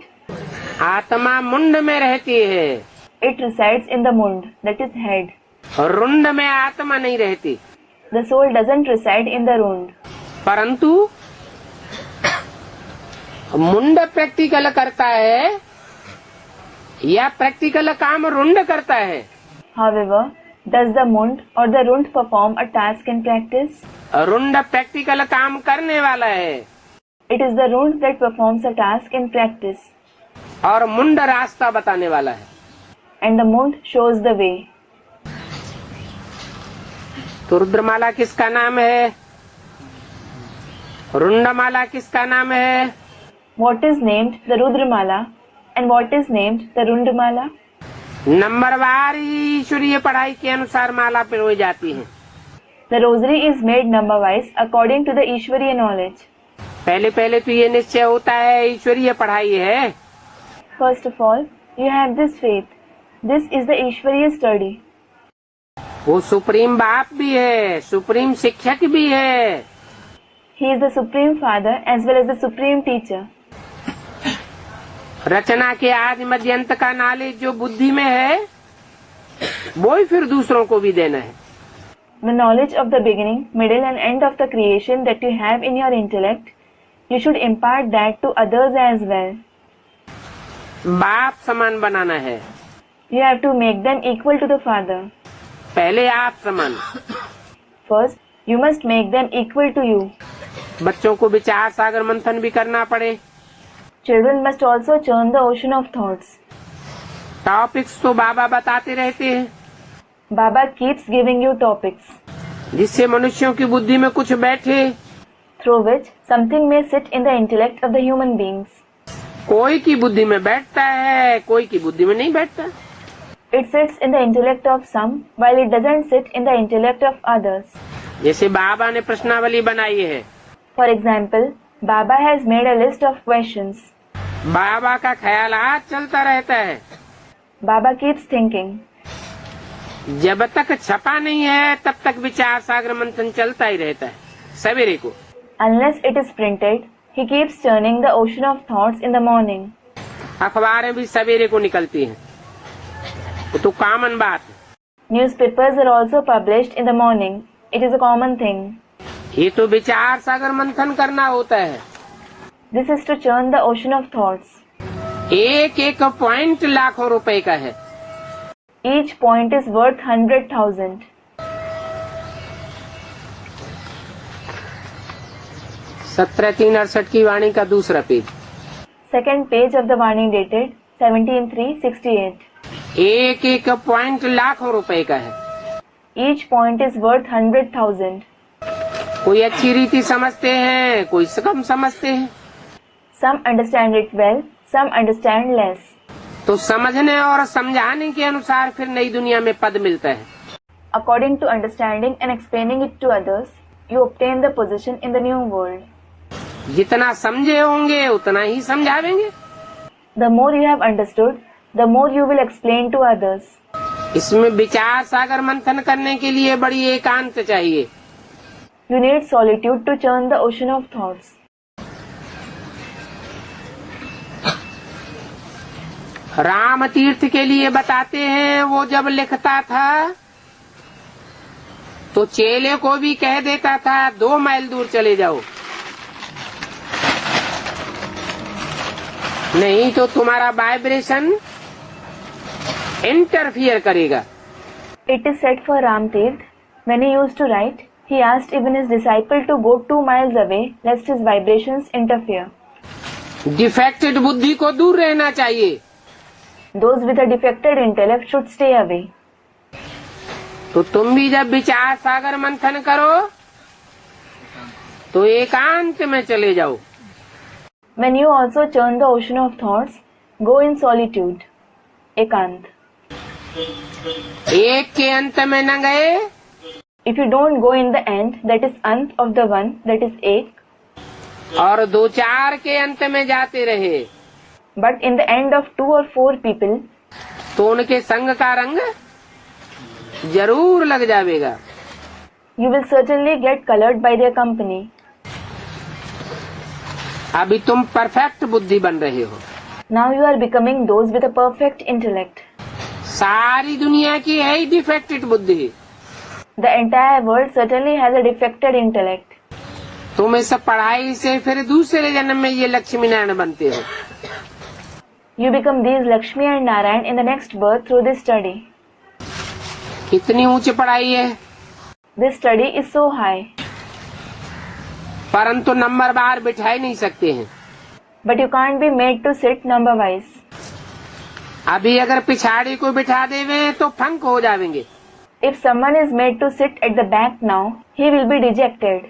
आत्मा मुंड में रहती है। It resides in the Mund, that is head. और रुंड में आत्मा नहीं रहती। The soul doesn't reside in the Rund. परंतु मुंड प्रैक्टिकल करता है या प्रैक्टिकल काम रुंड करता है? However, does the Mund or the Rund perform a task in practice? रुंड प्रैक्टिकल काम करने वाला है It is the Rund that performs a task in practice. और मुंड रास्ता बताने वाला है। And the Mund shows the way. तो रुद्रमाला किसका नाम है? रुंडमाला किसका नाम है? What is named the Rudramala and what is named the Rundamala? नंबरवार ईश्वरीय पढ़ाई के अनुसार माला पिरोई जाती है। The rosary is made number wise according to the Ishwariya knowledge. पहले तो ये निश्चय होता है ईश्वरीय पढ़ाई है। First of all, you have this faith. This is the Ishwariya study. वो सुप्रीम बाप भी है, सुप्रीम शिक्षक भी है। He is the supreme father as well as the supreme teacher. रचना के आदि मध्यंत का नॉलेज जो बुद्धि में है वो ही फिर दूसरों को भी देना है। The knowledge of the beginning, middle and end of the creation that you have in your intellect, you should impart that to others as well. बाप समान बनाना है। You have to make them equal to the father. पहले आप समान, First, you must make them equal to you. बच्चों को विचार सागर मंथन भी करना पड़े। Children must also churn the ocean of thoughts. Topics तो बाबा बताते रहते हैं, Baba keeps giving you topics, जिससे मनुष्यों की बुद्धि में कुछ बैठे। through which something may sit in the intellect of the human beings. कोई की बुद्धि में बैठता है, कोई की बुद्धि में नहीं बैठता। It sits in the intellect of some, while it doesn't sit in the intellect of others. जैसे बाबा ने प्रश्नावली बनाई है, For example, Baba has made a list of questions. बाबा का ख्यालात चलता रहता है। Baba keeps thinking. जब तक छपा नहीं है तब तक विचार सागर मंथन चलता ही रहता है। सवेरे को Unless it is printed, he keeps churning the ocean of thoughts in the morning. अखबारें भी सवेरे को निकलती हैं, वो तो कॉमन बात है। Newspapers are also published in the morning. It is a common thing. ये तो विचार सागर मंथन करना होता है। This is to churn the ocean of thoughts. एक एक पॉइंट लाखों रुपए का है। Each point is worth 100,000. 17/3/68 की वाणी का दूसरा page. Second page of the Vani dated 17/3/68. एक एक पॉइंट लाखों रुपए का है। Each point is worth 100,000. कोई अच्छी रीति समझते हैं, कोई कम समझते हैं। Some understand it well, some understand less. तो समझने और समझाने के अनुसार फिर नई दुनिया में पद मिलता है। According to understanding and explaining it to others, you obtain the position in the new world. जितना समझे होंगे उतना ही समझावेंगे। The more you have understood, the more you will explain to others. इसमें विचार सागर मंथन करने के लिए बड़ी एकांत चाहिए। You need solitude to churn the ocean of thoughts. Ram तीर्थ के लिए बताते हैं, वो जब लिखता था तो चेले को भी कह देता था 2 माइल दूर चले जाओ, नहीं तो तुम्हारा वाइब्रेशन इंटरफियर करेगा। It is said for Ram Tirth, when he used to write, he asked even his disciple to go 2 miles away lest his vibrations interfere. Defected बुद्धि को दूर रहना चाहिए। Those with a defected intellect should stay away. तो तुम भी जब विचार सागर मंथन करो तो एकांत में चले जाओ। When you also churn the ocean of thoughts, go in solitude. Ekant. एक के अंत में न गए, If you don't go in the end, that is ant of the one, that is ek, और 2-4 के अंत में जाते रहे, but in the end of 2 or 4 people, तो उनके संग का रंग जरूर लग जाएगा। you will certainly get colored by their company. अभी तुम परफेक्ट बुद्धि बन रहे हो। Now you are becoming those with a perfect intellect. सारी दुनिया की है ही डिफेक्टेड बुद्धि। The entire world certainly has a defected intellect. तुम इस पढ़ाई से फिर दूसरे जन्म में ये लक्ष्मी नारायण बनते हो। You become these Lakshmi and Narayan in the next birth through this study. कितनी ऊंची पढ़ाई है, This study is so high, परंतु नंबर बार बिठा ही नहीं सकते हैं। but you can't be made to sit number wise. अभी अगर पिछाड़ी को बिठा देवे तो फंक हो जाएंगे। If someone is made to sit at the back now, he will be dejected.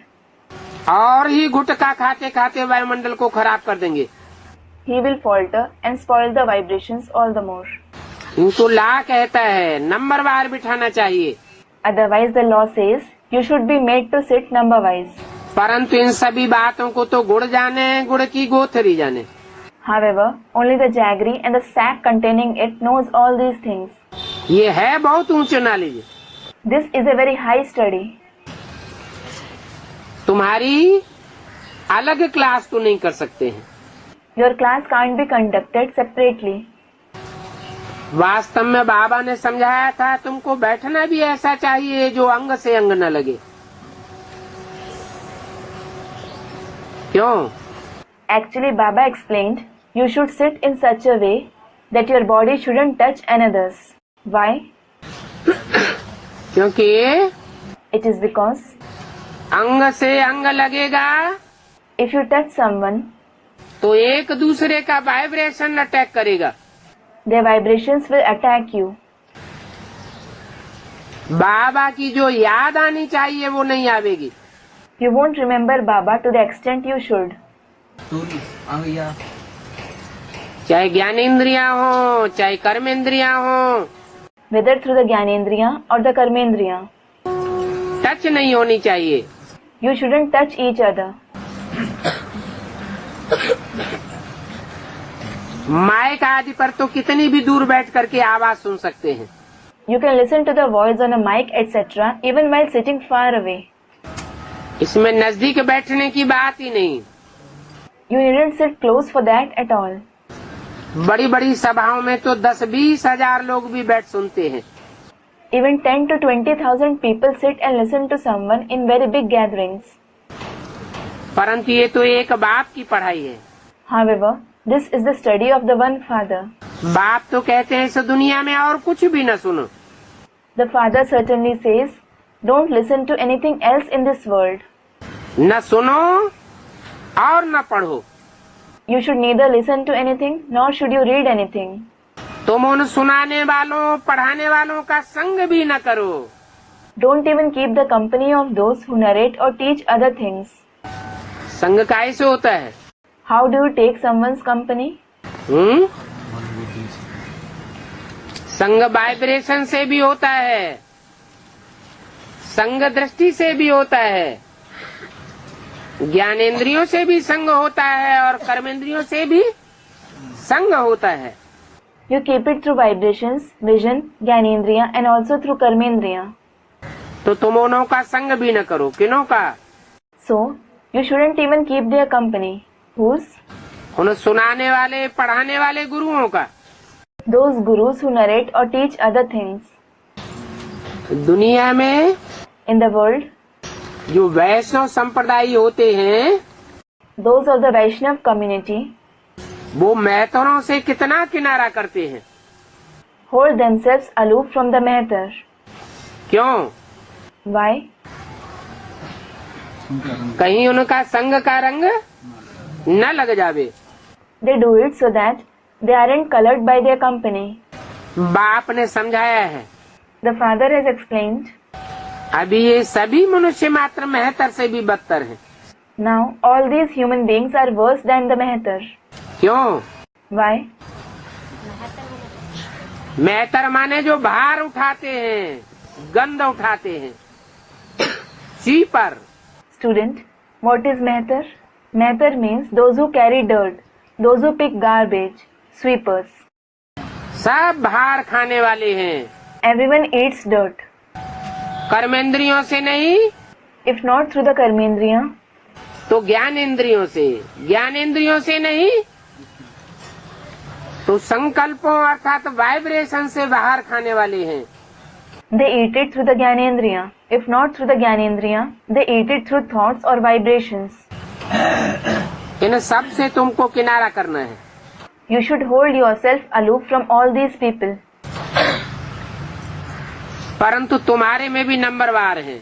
और ही गुटखा खाते खाते वायुमंडल को खराब कर देंगे। He will falter and spoil the vibrations all the more. इनको ला कहता है नंबर बार बिठाना चाहिए। Otherwise, the law says you should be made to sit number wise. परंतु इन सभी बातों को तो गुड़ जाने, गुड़ की गोथरी जाने। However, only the jaggery and the sack containing it knows all these things. ये है बहुत ऊंची knowledge. This is a very high study. तुम्हारी अलग क्लास तो नहीं कर सकते हैं। Your class can't be conducted separately. वास्तव में बाबा ने समझाया था तुमको बैठना भी ऐसा चाहिए जो अंग से अंग न लगे। क्यों? Actually, Baba explained you should sit in such a way that your body shouldn't touch another's. Why? क्योंकि It is because अंग से अंग लगेगा if you touch someone, तो एक दूसरे का वाइब्रेशन अटैक करेगा। their vibrations will attack you. बाबा की जो याद आनी चाहिए वो नहीं आवेगी। You won't remember Baba to the extent you should. चाहे ज्ञानेंद्रियां हो चाहे कर्मेंद्रियां हो, Whether through the Gyanendriya or the Karmendriya, touch नहीं होनी चाहिए। you shouldn't touch each other. Mike आदि पर तो कितनी भी दूर बैठ करके आवाज सुन सकते हैं। You can listen to the voice on a mic, etc., even while sitting far away. इसमें नजदीक बैठने की बात ही नहीं। You needn't sit close for that at all. बड़ी बड़ी सभाओं में तो 10-20 हजार लोग भी बैठ सुनते हैं। Even 10 to 20,000 people sit and listen to someone in very big gatherings. परंतु ये तो एक बाप की पढ़ाई है। However, this is the study of the one Father. बाप तो कहते हैं इस दुनिया में और कुछ भी न सुनो। The Father certainly says, don't listen to anything else in this world. न सुनो और न पढ़ो। You should neither listen to anything nor should you read anything. तुम उन सुनाने वालों पढ़ाने वालों का संग भी न करो। Don't even keep the company of those who narrate or teach other things. संग कैसे होता है? How do you take someone's company? संग वाइब्रेशन से भी होता है, संग दृष्टि से भी होता है, ज्ञानेंद्रियों से भी संग होता है और कर्मेंद्रियों से भी संग होता है। You keep it through vibrations, vision, Gyanendriya and also through Karmendriya. तो तुम उन्हों का संग भी न करो। किन्हों का? So, you shouldn't even keep their company. Whose? उन सुनाने वाले पढ़ाने वाले गुरुओं का। Those gurus who narrate or teach other things. दुनिया में In the world, जो वैष्णव संप्रदाय होते हैं, those of the Vaishnav community वो मेहतरों से कितना किनारा करते हैं। hold themselves aloof from the Mehetar. क्यों? Why? कहीं उनका संग का रंग न लग जावे। They do it so that they aren't colored by their company. बाप ने समझाया है। The Father has explained, अभी ये सभी मनुष्य मात्र मेहतर से भी बदतर हैं। now all these human beings are worse than the Mehetar. क्यों? Why? मेहतर माने जो भार उठाते हैं, गंद उठाते हैं, cheaper. Student, what is Mehetar? Mehetar means those who carry dirt, those who pick garbage, sweepers. सब भार खाने वाले हैं। Everyone eats dirt. कर्मेंद्रियों से नहीं If not through the Karmendriya, तो ज्ञानेंद्रियों से, ज्ञानेंद्रियों से नहीं तो संकल्पों अर्थात वाइब्रेशन से बाहर खाने वाले हैं। they eat it through the Gyanendriya. If not through the Gyanendriya, they eat it through thoughts or vibrations. इन सब से तुमको किनारा करना है। You should hold yourself aloof from all these people. परंतु तुम्हारे में भी नंबरवार हैं।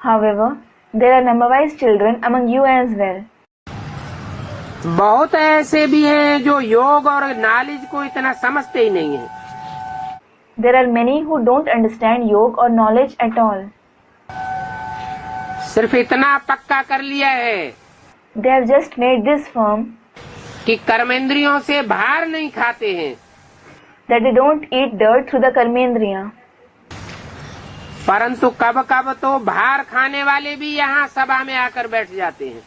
However, there are number-wise children among you as well. बहुत ऐसे भी हैं जो योग और नॉलेज को इतना समझते ही नहीं है। There are many who don't understand yoga or knowledge at all. सिर्फ इतना पक्का कर लिया है They have just made this firm कि कर्मेंद्रियों से भार नहीं खाते हैं, that they don't eat dirt through the Karmendriya. परंतु कब कब तो भार खाने वाले भी यहाँ सभा में आकर बैठ जाते हैं।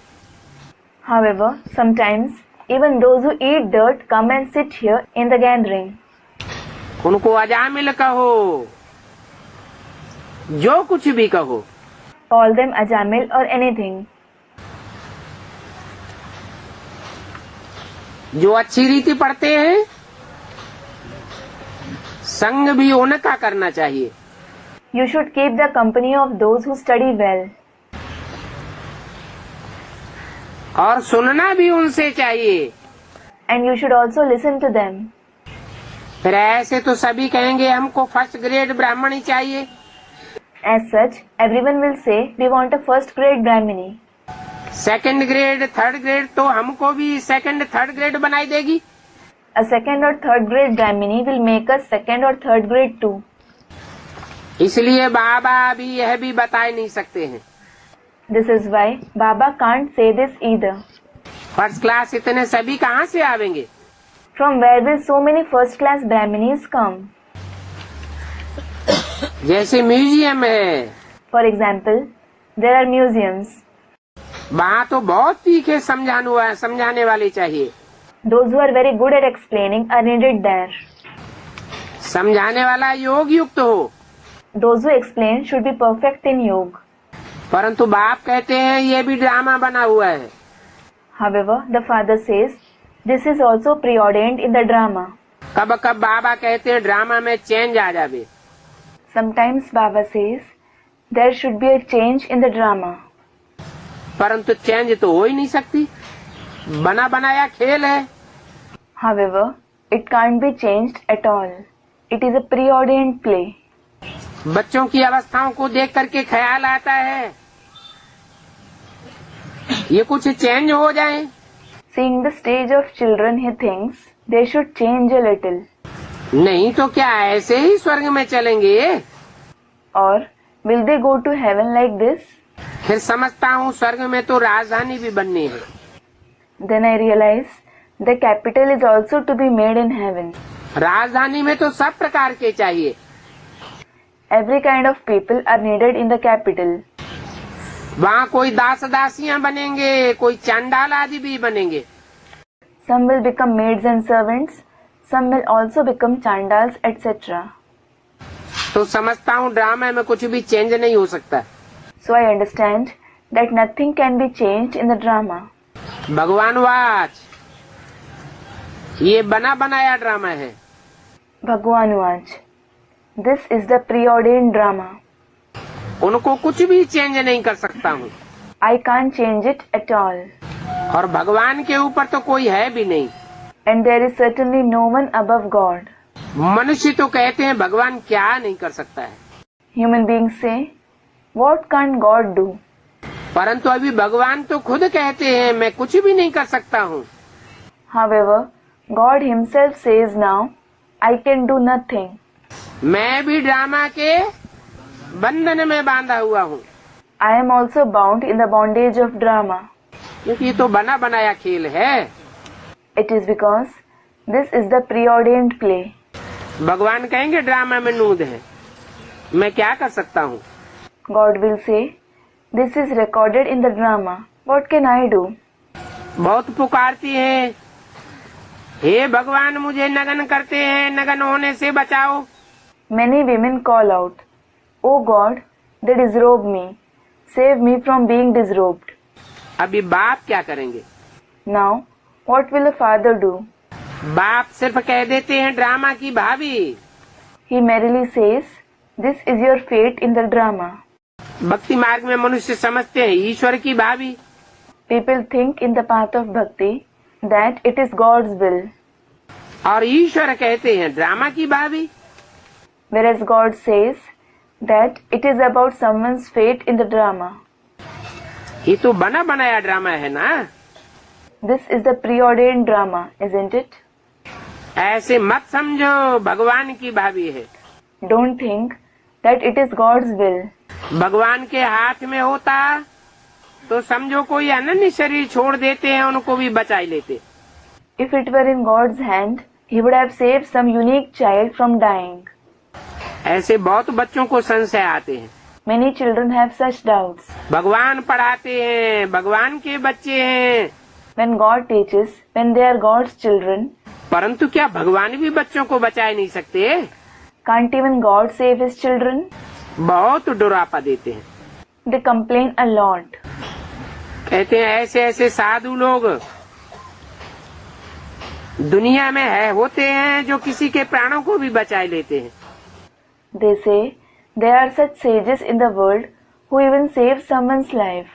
However, sometimes even those who eat dirt come and sit here in the gathering. उनको अजामिल कहो, जो कुछ भी कहो। Call them Ajamil or anything. जो अच्छी रीति पढ़ते हैं, संग भी उनका करना चाहिए। You should keep the company of those who study well. और सुनना भी उनसे चाहिए। And you should also listen to them. फिर ऐसे तो सभी कहेंगे हमको फर्स्ट ग्रेड ब्राह्मण ही चाहिए। As such, everyone will say we want a first grade Brahmini. Second grade, third grade, तो हमको भी सेकंड थर्ड ग्रेड बनाई देगी। A second or third grade Brahmini will make us second or third grade too. इसलिए बाबा अभी यह भी बता नहीं सकते हैं। This is why Baba can't say this either. First class इतने सभी कहाँ से आवेंगे? From where will so many first class Brahminis come? जैसे म्यूजियम है, For example, there are museums. वहाँ तो बहुत तीखे समझाने वाले चाहिए। Those who are very good at explaining are needed there. समझाने वाला योग युक्त हो। Those who explain should be perfect in yoga. परंतु बाप कहते हैं ये भी ड्रामा बना हुआ है। However, the father says this is also preordained in the drama. कब कब बाबा कहते हैं ड्रामा में चेंज आ जावे। Sometimes Baba says there should be a change in the drama. परंतु चेंज तो हो ही नहीं सकती, बना बनाया खेल है। However, it can't be changed at all. It is a preordained play. बच्चों की अवस्थाओं को देख करके ख्याल आता है ये कुछ चेंज हो जाए। Seeing the stage of children, he thinks they should change a little. नहीं तो क्या ऐसे ही स्वर्ग में चलेंगे? Or will they go to heaven like this? फिर समझता हूँ स्वर्ग में तो राजधानी भी बननी है। Then I realize the capital is also to be made in heaven. राजधानी में तो सब प्रकार के चाहिए। Every kind of people are needed in the capital. वहाँ कोई दास दासियाँ बनेंगे, कोई चांडाल आदि भी बनेंगे। Some will become maids and servants. Some will also become chandals, etc. तो समझता हूँ ड्रामा में कुछ भी चेंज नहीं हो सकता। So I understand that nothing can be changed in the drama. भगवान वाच, ये बना बनाया ड्रामा है। Bhagwan Vach. This is the preordained drama. उनको कुछ भी चेंज नहीं कर सकता हूँ। I can't change it at all. और भगवान के ऊपर तो कोई है भी नहीं। And there is certainly no one above God. मनुष्य तो कहते हैं भगवान क्या नहीं कर सकता है। Human beings say, what can't God do? परंतु अभी भगवान तो खुद कहते हैं मैं कुछ भी नहीं कर सकता हूँ। However, God himself says now, I can do nothing. मैं भी ड्रामा के बंधन में बांधा हुआ हूँ। I am also bound in the bondage of drama. क्योंकि ये तो बना बनाया खेल है। It is because this is the preordained play. भगवान कहेंगे ड्रामा में नूद है, मैं क्या कर सकता हूँ? God will say, this is recorded in the drama. What can I do? बहुत पुकारती है, हे भगवान मुझे नगन करते हैं, नगन होने से बचाओ। Many women call out, Oh God, they disrobe me. Save me from being disrobed. अभी बाप क्या करेंगे? Now, what will the father do? बाप सिर्फ कह देते हैं ड्रामा की भाभी। He merely says, this is your fate in the drama. भक्ति मार्ग में मनुष्य समझते हैं ईश्वर की भाभी। People think in the path of bhakti that it is God's will. और ईश्वर कहते हैं ड्रामा की भाभी। Whereas God says that it is about someone's fate in the drama. ये तो बना बनाया ड्रामा है ना। This is the preordained drama, isn't it? ऐसे मत समझो भगवान की भाभी है। Don't think that it is God's will. भगवान के हाथ में होता तो समझो कोई अनन्य शरीर छोड़ देते हैं उनको भी बचा ही लेते। If it were in God's hand, He would have saved some unique child from dying. ऐसे बहुत बच्चों को संशय आते हैं। Many children have such doubts. भगवान पढ़ाते हैं, भगवान के बच्चे हैं। When God teaches, when they are God's children, परंतु क्या भगवान भी बच्चों को बचा नहीं सकते? can't even God save His children? बहुत डुरापा देते हैं। They complain a lot. कहते हैं ऐसे ऐसे साधु लोग दुनिया में होते हैं जो किसी के प्राणों को भी बचा लेते हैं। They say there are such sages in the world who even save someone's life.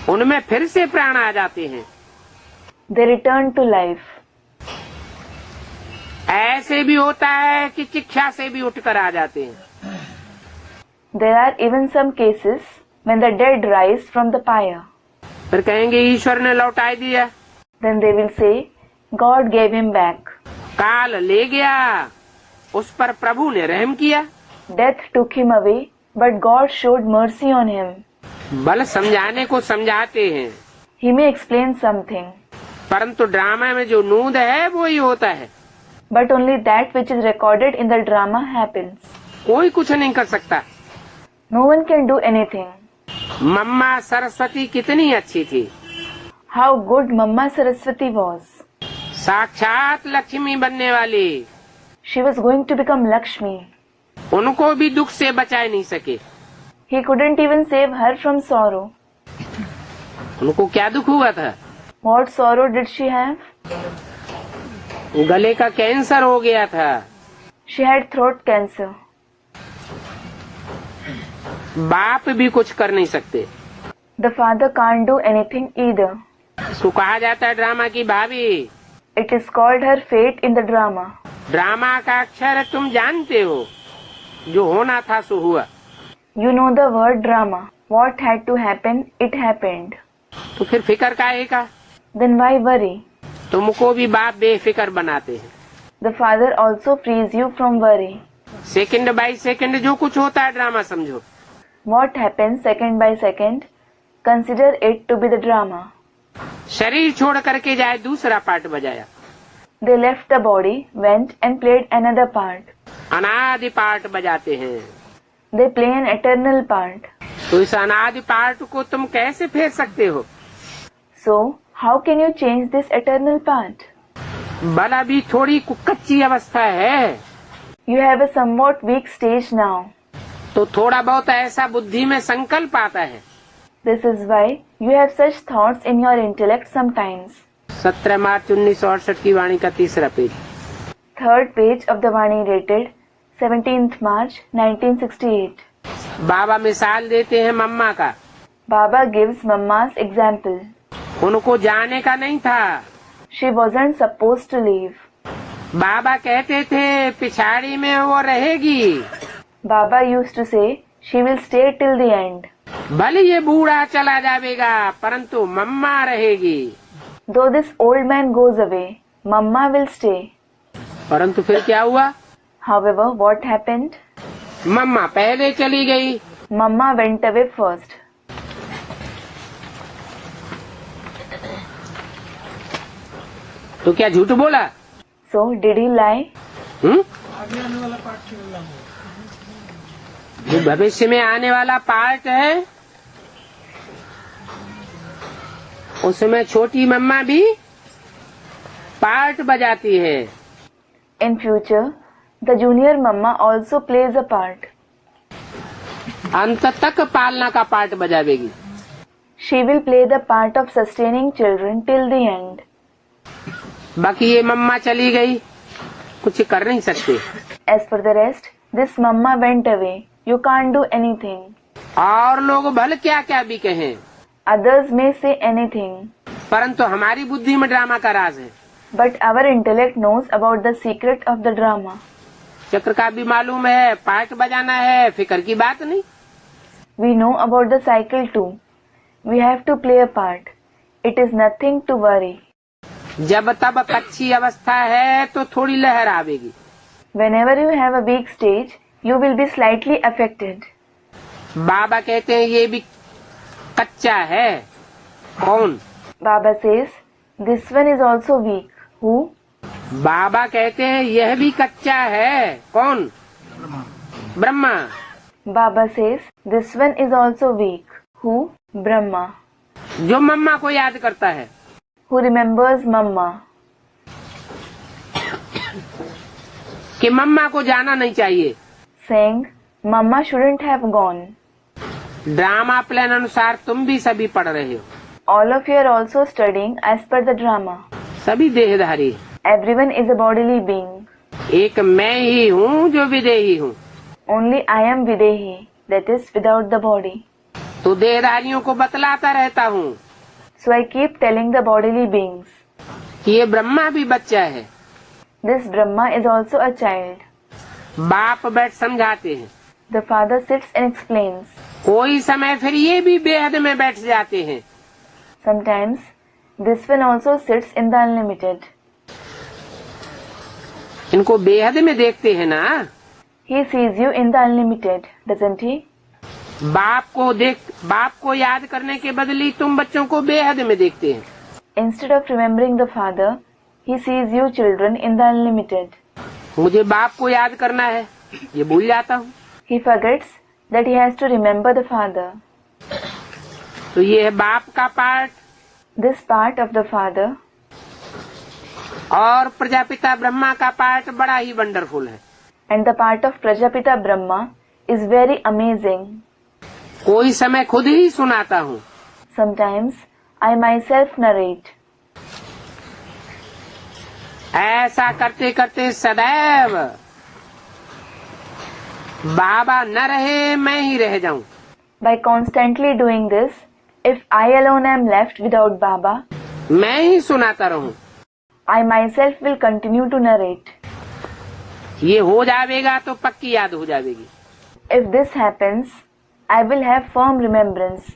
उनमें फिर से प्राण आ जाते हैं। They return to life. ऐसे भी होता है कि शिक्षा से भी उठकर आ जाते हैं। There are even some cases when the dead rise from the pyre. फिर कहेंगे ईश्वर ने लौटा दिया। Then they will say, God gave him back. काल ले गया, उस पर प्रभु ने रहम किया। Death took him away, but God showed mercy on him. बल समझाने को समझाते हैं, He may explain something, परंतु ड्रामा में जो नूद है वो ही होता है। but only that which is recorded in the drama happens. कोई कुछ नहीं कर सकता। No one can do anything. मम्मा सरस्वती कितनी अच्छी थी। How good Mamma Saraswati was. साक्षात लक्ष्मी बनने वाली। She was going to become Lakshmi. उनको भी दुख से बचा नहीं सके। He couldn't even save her from sorrow. उनको क्या दुख हुआ था? What sorrow did she have? गले का कैंसर हो गया था। She had throat cancer. बाप भी कुछ कर नहीं सकते। The father can't do anything either. इसको कहा जाता है ड्रामा की भाभी। It is called her fate in the drama. Drama का अक्षर तुम जानते हो, जो होना था सो हुआ। You know the word drama. What had to happen, it happened. तो फिर फिकर काहे का? Then why worry? तुमको भी बाप बेफिक्र बनाते हैं। The father also frees you from worry. Second by second जो कुछ होता है ड्रामा समझो। What happens second by second, consider it to be the drama. शरीर छोड़ करके जाए दूसरा पार्ट बजाया। They left the body, went and played another part. अनादि पार्ट बजाते हैं। They play an eternal part. तो इस अनादि पार्ट को तुम कैसे फेर सकते हो? So, how can you change this eternal part? बल अभी थोड़ी कच्ची अवस्था है, You have a somewhat weak stage now. तो थोड़ा बहुत ऐसा बुद्धि में संकल्प आता है। This is why you have such thoughts in your intellect sometimes. 17 मार्च 1968 की वाणी का तीसरा page. Third page of the Vani dated 17th March 1968. बाबा मिसाल देते हैं मम्मा का। Baba gives Mamma's example. उनको जाने का नहीं था। She wasn't supposed to leave. बाबा कहते थे पिछाड़ी में वो रहेगी। Baba used to say she will stay till the end. भले ये बूढ़ा चला जाएगा परंतु मम्मा रहेगी। Though this old man goes away, Mamma will stay. परंतु फिर क्या हुआ? However, what happened? मम्मा पहले चली गई। Mamma went away first. तो क्या झूठ बोला? So, did he lie? जो भविष्य में आने वाला पार्ट है उसमें छोटी मम्मा भी पार्ट बजाती है। In future, the junior Mamma also plays a part. अंत तक पालना का part बजावेगी। She will play the part of sustaining children till the end. बाकी ये मम्मा चली गई, कुछ कर नहीं सकते। As for the rest, this Mamma went away. You can't do anything. और लोग भले क्या क्या भी कहें, Others may say anything, परंतु हमारी बुद्धि में ड्रामा का राज है। but our intellect knows about the secret of the drama. चक्र का भी मालूम है, पार्ट बजाना है, फिक्र की बात नहीं। We know about the cycle too. We have to play a part. It is nothing to worry. जब तब कच्ची अवस्था है तो थोड़ी लहर आवेगी। Whenever you have a weak stage, you will be slightly affected. बाबा कहते हैं ये भी कच्चा है। कौन? Baba says, this one is also weak. Who? बाबा कहते हैं यह भी कच्चा है। कौन? Brahma. Baba says, this one is also weak. Who? Brahma. जो मम्मा को याद करता है। Who remembers Mamma. कि मम्मा को जाना नहीं चाहिए। Saying, Mamma shouldn't have gone. Drama plan अनुसार तुम भी सभी पढ़ रहे हो। All of you are also studying as per the drama. सभी देहधारी। Everyone is a bodily being. एक मैं ही हूँ जो विदेही हूँ। Only I am Videhi, that is without the body. तो देहधारियों को बतलाता रहता हूँ So I keep telling the bodily beings. कि ये ब्रह्मा भी बच्चा है। This Brahma is also a child. बाप बैठ समझाते हैं। The father sits and explains. कोई समय फिर ये भी बेहद में बैठ जाते हैं। Sometimes this one also sits in the unlimited. इनको बेहद में देखते हैं ना। He sees you in the unlimited, doesn't he? बाप को याद करने के बदले तुम बच्चों को बेहद में देखते हैं। Instead of remembering the father, he sees you children in the unlimited. मुझे बाप को याद करना है, ये भूल जाता हूँ। He forgets that he has to remember the father. तो ये है बाप का part. This part of the father. और प्रजापिता ब्रह्मा का पार्ट बड़ा ही वंडरफुल है। And the part of Prajapita Brahma is very amazing. कोई समय खुद ही सुनाता हूँ। Sometimes I myself narrate. ऐसा करते करते सदैव बाबा न रहे मैं ही रह जाऊं। By constantly doing this, if I alone am left without Baba, मैं ही सुनाता रहूं। I myself will continue to narrate. ये हो जाएगा तो पक्की याद हो जाएगी। If this happens, I will have firm remembrance.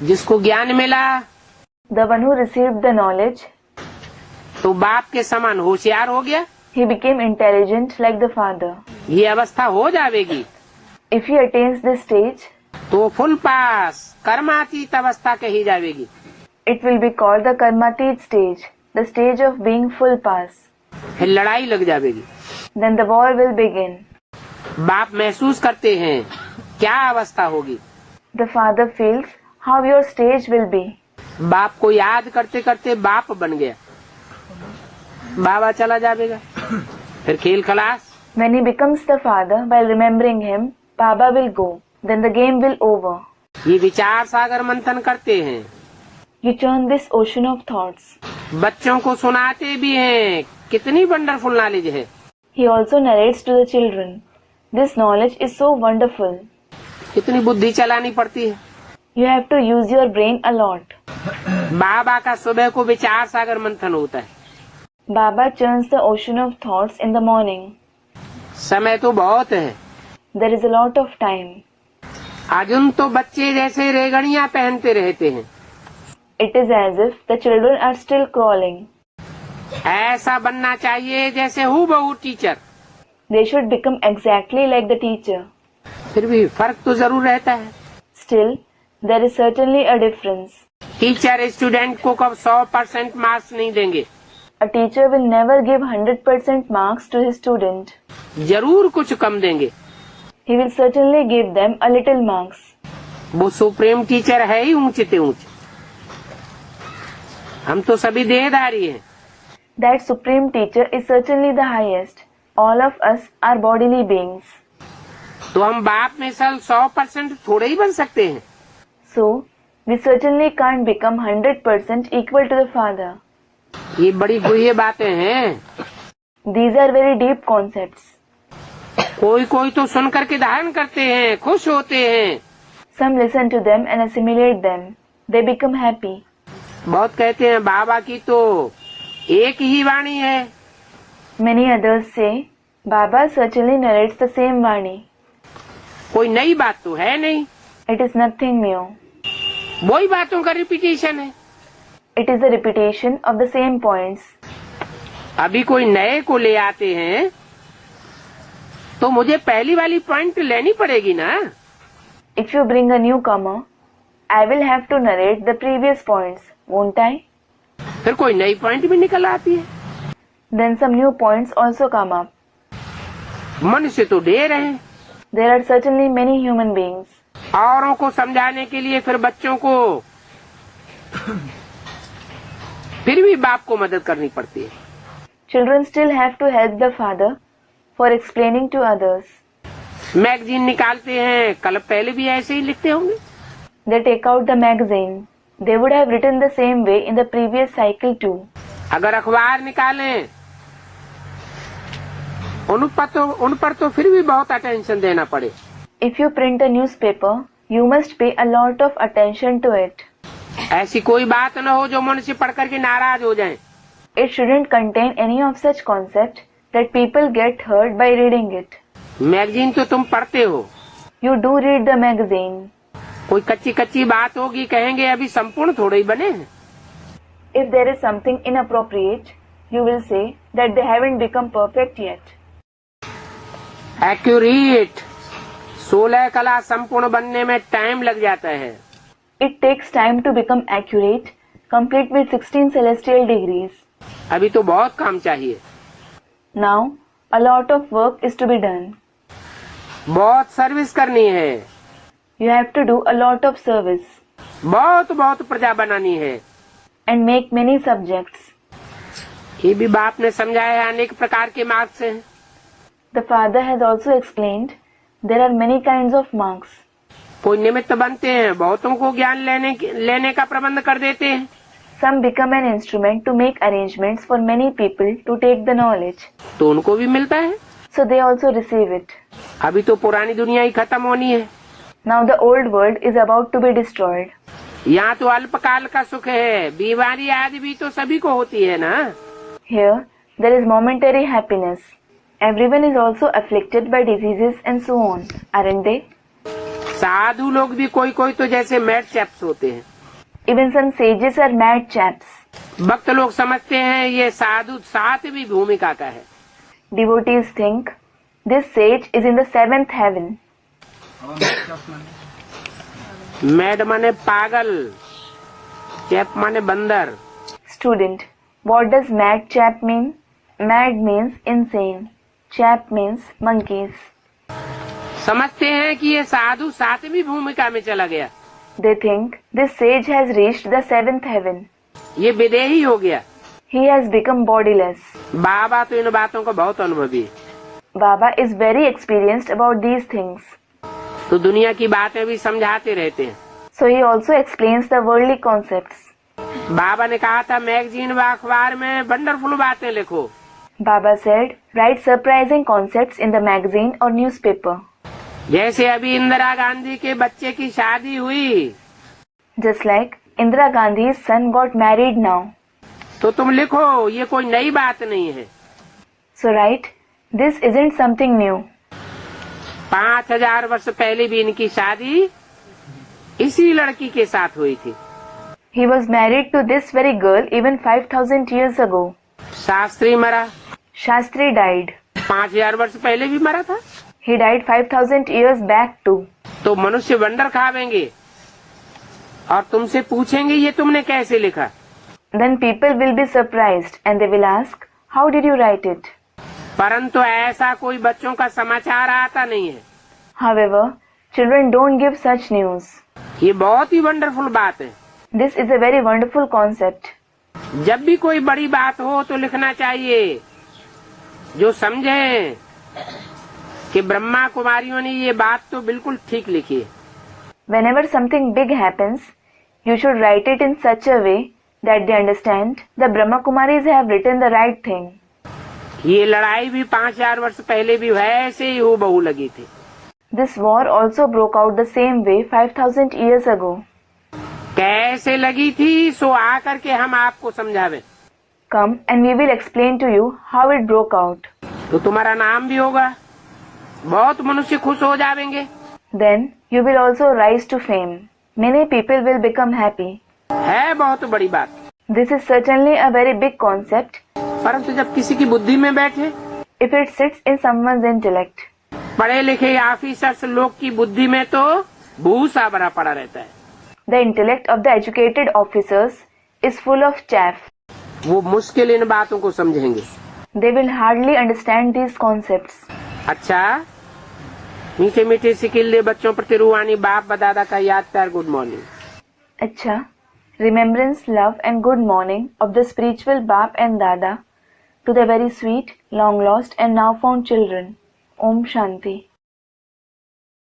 जिसको ज्ञान मिला, The one who received the knowledge, तो बाप के समान होशियार हो गया। he became intelligent like the father. ये अवस्था हो जाएगी। If he attains this stage, तो फुल पास कर्मातीत अवस्था कही जाएगी। it will be called the Karmatit stage, the stage of being full pass. फिर लड़ाई लग जाएगी। Then the war will begin. बाप महसूस करते हैं क्या अवस्था होगी। The father feels how your stage will be. बाप को याद करते करते बाप बन गया, बाबा चला जाएगा, फिर खेल खलास। When he becomes the father, while remembering him, Baba will go. Then the game will over. ये विचार सागर मंथन करते हैं। You turn this ocean of thoughts. बच्चों को सुनाते भी हैं, कितनी वंडरफुल नॉलेज है। He also narrates to the children. This knowledge is so wonderful. कितनी बुद्धि चलानी पड़ती है। You have to use your brain a lot. बाबा का सुबह को विचार सागर मंथन होता है। Baba churns the ocean of thoughts in the morning. समय तो बहुत है। There is a lot of time. Arjun तो बच्चे जैसे रेगड़ियां पहनते रहते हैं। It is as if the children are still crawling. ऐसा बनना चाहिए जैसे हूबहू teacher. They should become exactly like the teacher. फिर भी फर्क तो जरूर रहता है। Still, there is certainly a difference. Teacher student को कब 100% मार्क्स नहीं देंगे। A teacher will never give 100% marks to his student. जरूर कुछ कम देंगे। He will certainly give them a little marks. वो सुप्रीम टीचर है ही ऊंचे ते ऊंचे। हम तो सभी देहधारी हैं। That supreme teacher is certainly the highest. All of us are bodily beings. तो हम बाप में सल 100% थोड़े ही बन सकते हैं। So, we certainly can't become 100% equal to the Father. ये बड़ी गुह्य बातें हैं। These are very deep concepts. कोई कोई तो सुन करके धारण करते हैं, खुश होते हैं। Some listen to them and assimilate them. They become happy. बहुत कहते हैं बाबा की तो एक ही वाणी है। Many others say, Baba certainly narrates the same Vani. कोई नई बात तो है नहीं। It is nothing new. वही बातों का रिपीटेशन है। It is a repetition of the same points. अभी कोई नए को ले आते हैं तो मुझे पहली वाली पॉइंट लेनी पड़ेगी ना। If you bring a newcomer, I will have to narrate the previous points, won't I? फिर कोई नई पॉइंट भी निकल आती है। Then some new points also come up. मनुष्य तो ढेर हैं। There are certainly many human beings. औरों को समझाने के लिए फिर बच्चों को फिर भी बाप को मदद करनी पड़ती है। Children still have to help the father for explaining to others. Magazine निकालते हैं, कल पहले भी ऐसे ही लिखते होंगे। They take out the magazine. They would have written the same way in the previous cycle too. अगर अखबार निकालें उन पर तो फिर भी बहुत अटेंशन देना पड़े। If you print a newspaper, you must pay a lot of attention to it. ऐसी कोई बात न हो जो मनुष्य पढ़ करके नाराज हो जाए। It shouldn't contain any of such concept that people get hurt by reading it. Magazine तो तुम पढ़ते हो, You do read the magazine. कोई कच्ची कच्ची बात होगी, कहेंगे अभी संपूर्ण थोड़े ही बने हैं। If there is something inappropriate, you will say that they haven't become perfect yet. Accurate, 16 कला संपूर्ण बनने में टाइम लग जाता है। It takes time to become accurate, complete with 16 celestial degrees. अभी तो बहुत काम चाहिए। Now, a lot of work is to be done. बहुत सर्विस करनी है। You have to do a lot of service बहुत बहुत प्रजा बनानी है। and make many subjects. ये भी बाप ने समझाया है, अनेक प्रकार के मार्क्स हैं। The father has also explained there are many kinds of marks. कोई निमित्त बनते हैं, बहुतों को ज्ञान लेने का प्रबंध कर देते हैं। Some become an instrument to make arrangements for many people to take the knowledge. तो उनको भी मिलता है। So they also receive it. अभी तो पुरानी दुनिया ही खत्म होनी है। Now the old world is about to be destroyed. यहाँ तो अल्पकाल का सुख है, बीमारी आदि भी तो सभी को होती है ना। Here, there is momentary happiness. Everyone is also afflicted by diseases and so on, aren't they? साधु लोग भी कोई कोई तो जैसे मैड चैप्स होते हैं। Even some sages are mad chaps. भक्त लोग समझते हैं ये साधु 7वीं भूमिका का है। Devotees think this sage is in the 7th heaven. Mad माने पागल, चैप माने बंदर। Student, what does mad chap mean? Mad means insane. Chap means monkeys. समझते हैं कि ये साधु 7वीं भूमिका में चला गया। They think this sage has reached the 7th heaven. ये विदेही हो गया। He has become bodiless. बाबा तो इन बातों का बहुत अनुभवी है। Baba is very experienced about these things. तो दुनिया की बातें भी समझाते रहते हैं। So he also explains the worldly concepts. बाबा ने कहा था मैगजीन व अखबार में वंडरफुल बातें लिखो। Baba said, write surprising concepts in the magazine or newspaper. जैसे अभी इंदिरा गांधी के बच्चे की शादी हुई, Just like Indira Gandhi's son got married now. तो तुम लिखो ये कोई नई बात नहीं है। So write, this isn't something new. 5000 वर्ष पहले भी इनकी शादी इसी लड़की के साथ हुई थी। He was married to this very girl even 5,000 years ago. Shastri मरा, Shastri died. 5000 वर्ष पहले भी मरा था। He died 5,000 years back too. तो मनुष्य वंडर खावेंगे और तुमसे पूछेंगे ये तुमने कैसे लिखा। Then people will be surprised and they will ask, how did you write it? परंतु ऐसा कोई बच्चों का समाचार आता नहीं है। However, children don't give such news. ये बहुत ही वंडरफुल बात है। This is a very wonderful concept. जब भी कोई बड़ी बात हो तो लिखना चाहिए, जो समझे कि ब्रह्मा कुमारियों ने ये बात तो बिल्कुल ठीक लिखी है। Whenever something big happens, you should write it in such a way that they understand the Brahma Kumaris have written the right thing. ये लड़ाई भी 5000 वर्ष पहले भी वैसे ही हूबहू लगी थी। This war also broke out the same way 5,000 years ago. कैसे लगी थी सो आकर के हम आपको समझावे। Come and we will explain to you how it broke out. तो तुम्हारा नाम भी होगा, बहुत मनुष्य खुश हो जाएंगे। Then you will also rise to fame. Many people will become happy. है बहुत बड़ी बात। This is certainly a very big concept. परंतु जब किसी की बुद्धि में बैठे, if it sits in someone's intellect. पढ़े लिखे ऑफिसर्स लोग की बुद्धि में तो भूसा भरा पड़ा रहता है। The intellect of the educated officers is full of chaff. वो मुश्किल इन बातों को समझेंगे। They will hardly understand these concepts. अच्छा, मीठे मीठे सिकिल्ले बच्चों प्रति रूहानी बाप दादा का याद प्यार गुड मॉर्निंग। अच्छा, remembrance, love and good morning of the spiritual Bap and Dada to the very sweet, long lost and now found children. Om Shanti.